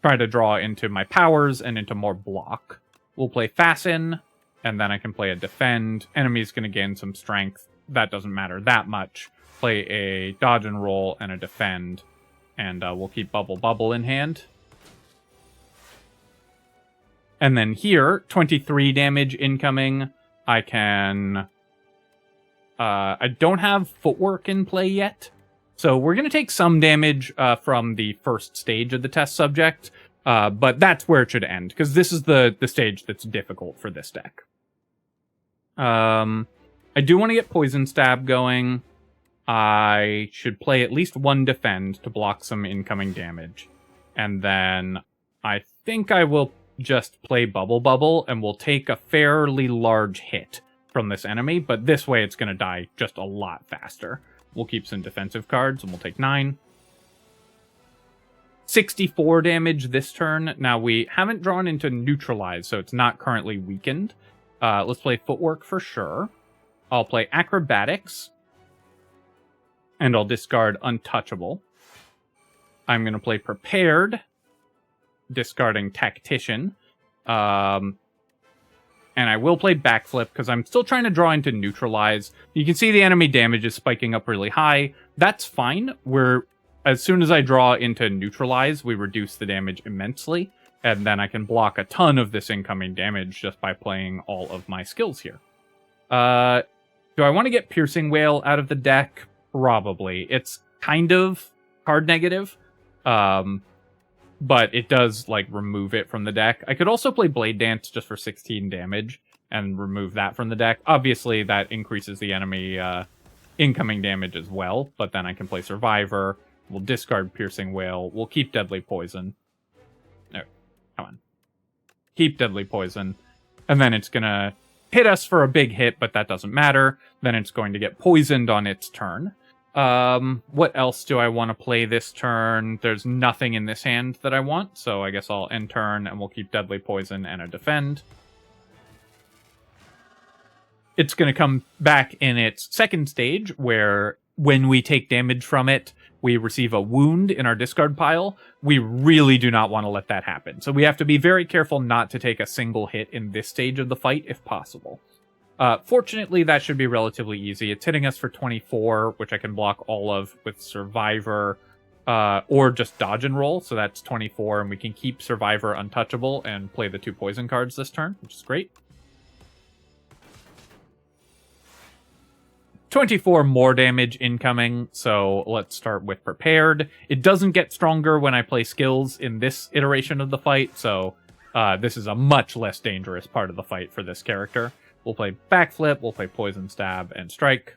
Try to draw into my powers and into more block. We'll play Fasten, and then I can play a Defend. Enemy's going to gain some strength. That doesn't matter that much. Play a Dodge and Roll and a Defend. And we'll keep Bubble in hand. And then here, 23 damage incoming. I can... I don't have Footwork in play yet. So we're going to take some damage from the first stage of the test subject. But that's where it should end, because this is the stage that's difficult for this deck. I do want to get Poison Stab going. I should play at least 1 Defend to block some incoming damage. And then I think I will just play Bubble, and we'll take a fairly large hit from this enemy, but this way it's going to die just a lot faster. We'll keep some defensive cards, and we'll take 9. 64 damage this turn. Now, we haven't drawn into Neutralize, so it's not currently weakened. Let's play Footwork for sure. I'll play Acrobatics. And I'll discard Untouchable. I'm going to play Prepared. Discarding Tactician. And I will play Backflip, because I'm still trying to draw into Neutralize. You can see the enemy damage is spiking up really high. That's fine. As soon as I draw into Neutralize, we reduce the damage immensely. And then I can block a ton of this incoming damage just by playing all of my skills here. Do I want to get Piercing Wail out of the deck? Probably. It's kind of card negative. But it does, remove it from the deck. I could also play Blade Dance just for 16 damage and remove that from the deck. Obviously, that increases the enemy incoming damage as well. But then I can play Survivor. We'll discard Piercing Wail. We'll keep Deadly Poison. No, come on. Keep Deadly Poison. And then it's going to hit us for a big hit, but that doesn't matter. Then it's going to get poisoned on its turn. What else do I want to play this turn? There's nothing in this hand that I want, so I guess I'll end turn and we'll keep Deadly Poison and a Defend. It's going to come back in its second stage, where when we take damage from it, we receive a wound in our discard pile. We really do not want to let that happen. So we have to be very careful not to take a single hit in this stage of the fight, if possible. Fortunately, that should be relatively easy. It's hitting us for 24, which I can block all of with Survivor, or just Dodge and Roll. So that's 24, and we can keep Survivor untouchable and play the 2 poison cards this turn, which is great. 24 more damage incoming, so let's start with Prepared. It doesn't get stronger when I play skills in this iteration of the fight, so this is a much less dangerous part of the fight for this character. We'll play Backflip, we'll play Poison Stab, and Strike.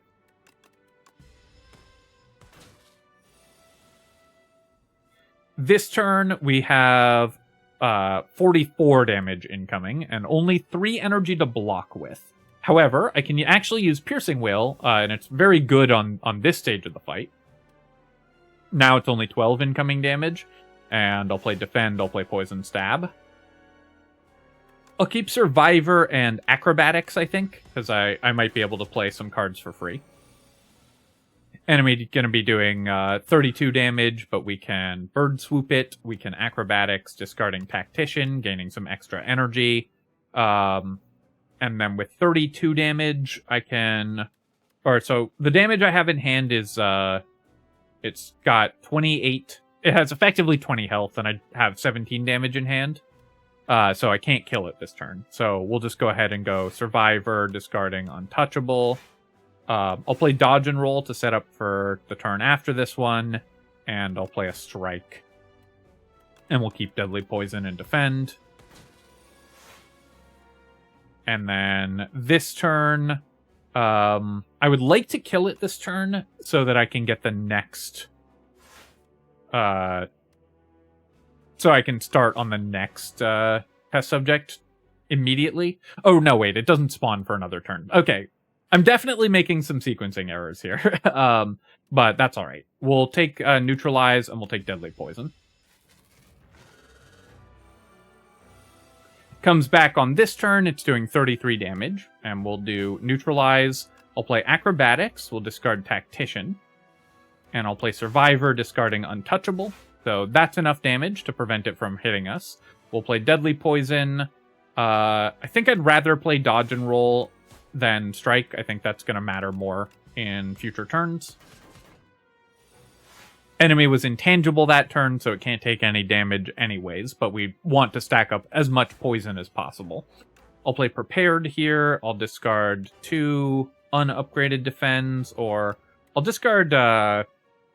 This turn, we have 44 damage incoming, and only 3 energy to block with. However, I can actually use Piercing Wail, and it's very good on this stage of the fight. Now it's only 12 incoming damage, and I'll play Defend, I'll play Poison Stab. I'll keep Survivor and Acrobatics, I think, because I might be able to play some cards for free. Enemy going to be doing 32 damage, but we can Bird Swoop it, we can Acrobatics, discarding Tactician, gaining some extra energy. And then with 32 damage, I can... So the damage I have in hand is... it's got 28... It has effectively 20 health, and I have 17 damage in hand. So I can't kill it this turn. So we'll just go ahead and go Survivor, discarding Untouchable. I'll play dodge and roll to set up for the turn after this one, and I'll play a strike. And we'll keep deadly poison and defend. And then this turn, I would like to kill it this turn so that I can get the next... so I can start on the next test subject immediately. Oh, no, wait, it doesn't spawn for another turn. Okay, I'm definitely making some sequencing errors here, but that's all right. We'll take neutralize, and we'll take deadly poison. Comes back on this turn, it's doing 33 damage, and we'll do neutralize. I'll play acrobatics, we'll discard tactician, and I'll play survivor, discarding untouchable. So that's enough damage to prevent it from hitting us. We'll play deadly poison. I think I'd rather play dodge and roll than strike. I think that's going to matter more in future turns. Enemy was intangible that turn, so it can't take any damage anyways, but we want to stack up as much poison as possible. I'll play prepared here. I'll discard 2 unupgraded defends, or I'll discard, 2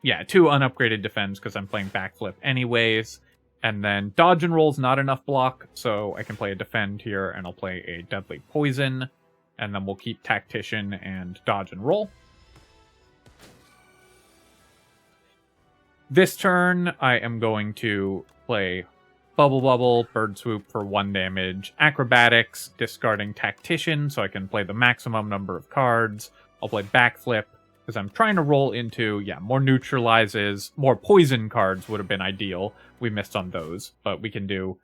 unupgraded defends because I'm playing backflip anyways. And then dodge and roll's not enough block, so I can play a defend here, and I'll play a deadly poison. And then we'll keep tactician and dodge and roll. This turn, I am going to play Bubble, Bird Swoop for 1 damage, Acrobatics, discarding Tactician, so I can play the maximum number of cards. I'll play Backflip, because I'm trying to roll into, more neutralizes. More poison cards would have been ideal. We missed on those, but we can do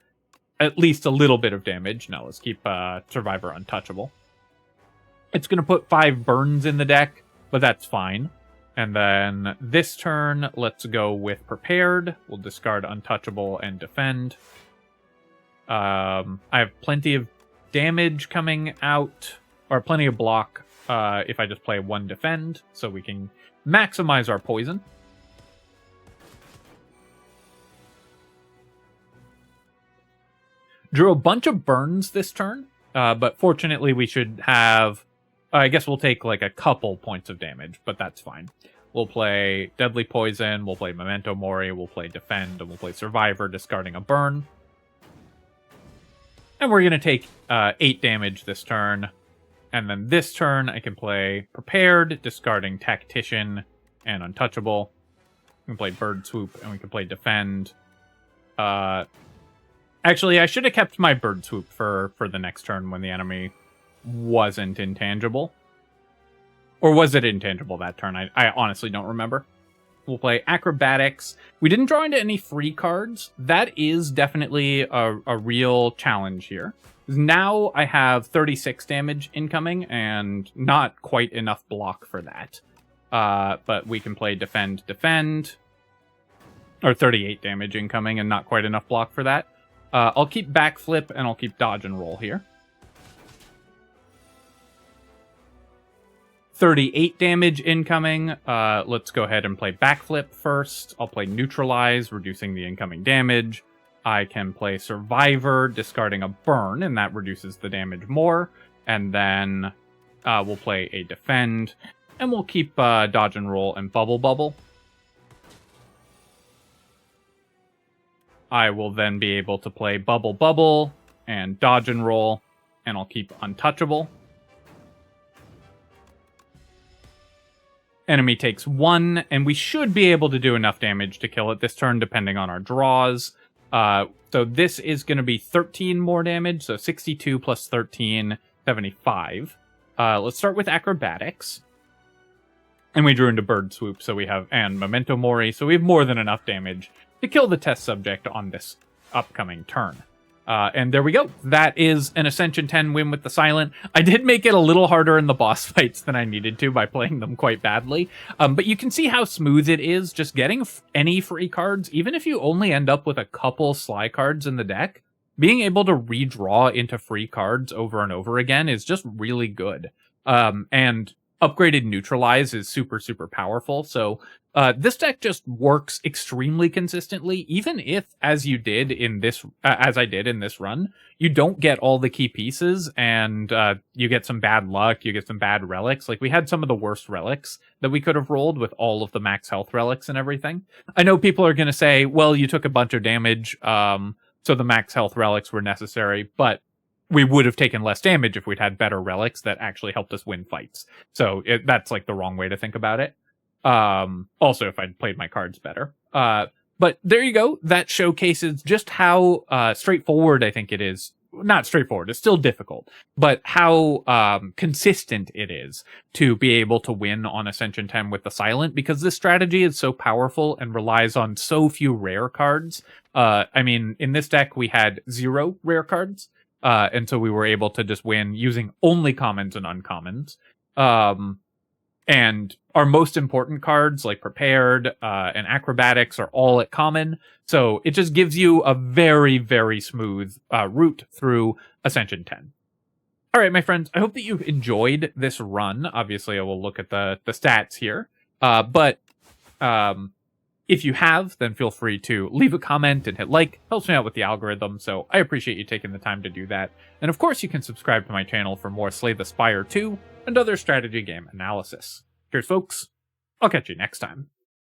at least a little bit of damage. Now let's keep Survivor untouchable. It's going to put 5 burns in the deck, but that's fine. And then this turn, let's go with Prepared. We'll discard Untouchable and Defend. I have plenty of damage coming out, or plenty of block if I just play 1 Defend, so we can maximize our poison. Drew a bunch of burns this turn, but fortunately we should have... I guess we'll take like a couple points of damage, but that's fine. We'll play Deadly Poison, we'll play Memento Mori, we'll play Defend, and we'll play Survivor, discarding a burn. And we're going to take 8 damage this turn. And then this turn, I can play Prepared, discarding Tactician and Untouchable. We can play Bird Swoop, and we can play Defend. Actually, I should have kept my Bird Swoop for the next turn when the enemy wasn't intangible. Or was it intangible that turn? I honestly don't remember. We'll play Acrobatics. We didn't draw into any free cards. That is definitely a real challenge here. Now I have 36 damage incoming and not quite enough block for that. But we can play Defend, or 38 damage incoming and not quite enough block for that. I'll keep Backflip and I'll keep Dodge and Roll here. 38 damage incoming. Let's go ahead and play Backflip first. I'll play Neutralize, reducing the incoming damage. I can play Survivor, discarding a burn, and that reduces the damage more. And then we'll play a Defend, and we'll keep Dodge and Roll and Bubble. I will then be able to play Bubble and Dodge and Roll, and I'll keep Untouchable. Enemy takes 1, and we should be able to do enough damage to kill it this turn, depending on our draws. So this is going to be 13 more damage, so 62 plus 13, 75. Let's start with Acrobatics. And we drew into Bird Swoop, so we have, and Memento Mori, so we have more than enough damage to kill the test subject on this upcoming turn. And there we go. That is an Ascension 10 win with the Silent. I did make it a little harder in the boss fights than I needed to by playing them quite badly. But you can see how smooth it is just getting any free cards, even if you only end up with a couple Sly cards in the deck. Being able to redraw into free cards over and over again is just really good. And upgraded Neutralize is super, super powerful. So this deck just works extremely consistently, even if, as you did in this, as I did in this run, you don't get all the key pieces and you get some bad luck, you get some bad relics. Like, we had some of the worst relics that we could have rolled with all of the max health relics and everything. I know people are going to say, well, you took a bunch of damage, so the max health relics were necessary, but we would have taken less damage if we'd had better relics that actually helped us win fights. So that's like the wrong way to think about it. Also, if I'd played my cards better. But there you go. That showcases just how straightforward I think it is. Not straightforward, it's still difficult, but how consistent it is to be able to win on Ascension 10 with the Silent, because this strategy is so powerful and relies on so few rare cards. I mean, in this deck, we had 0 rare cards. And so we were able to just win using only commons and uncommons. And our most important cards, like Prepared and Acrobatics, are all at common. So it just gives you a very, very smooth route through Ascension 10. All right, my friends, I hope that you've enjoyed this run. Obviously, I will look at the stats here. But if you have, then feel free to leave a comment and hit like. Helps me out with the algorithm, so I appreciate you taking the time to do that. And of course, you can subscribe to my channel for more Slay the Spire 2 and other strategy game analysis. Cheers, folks. I'll catch you next time.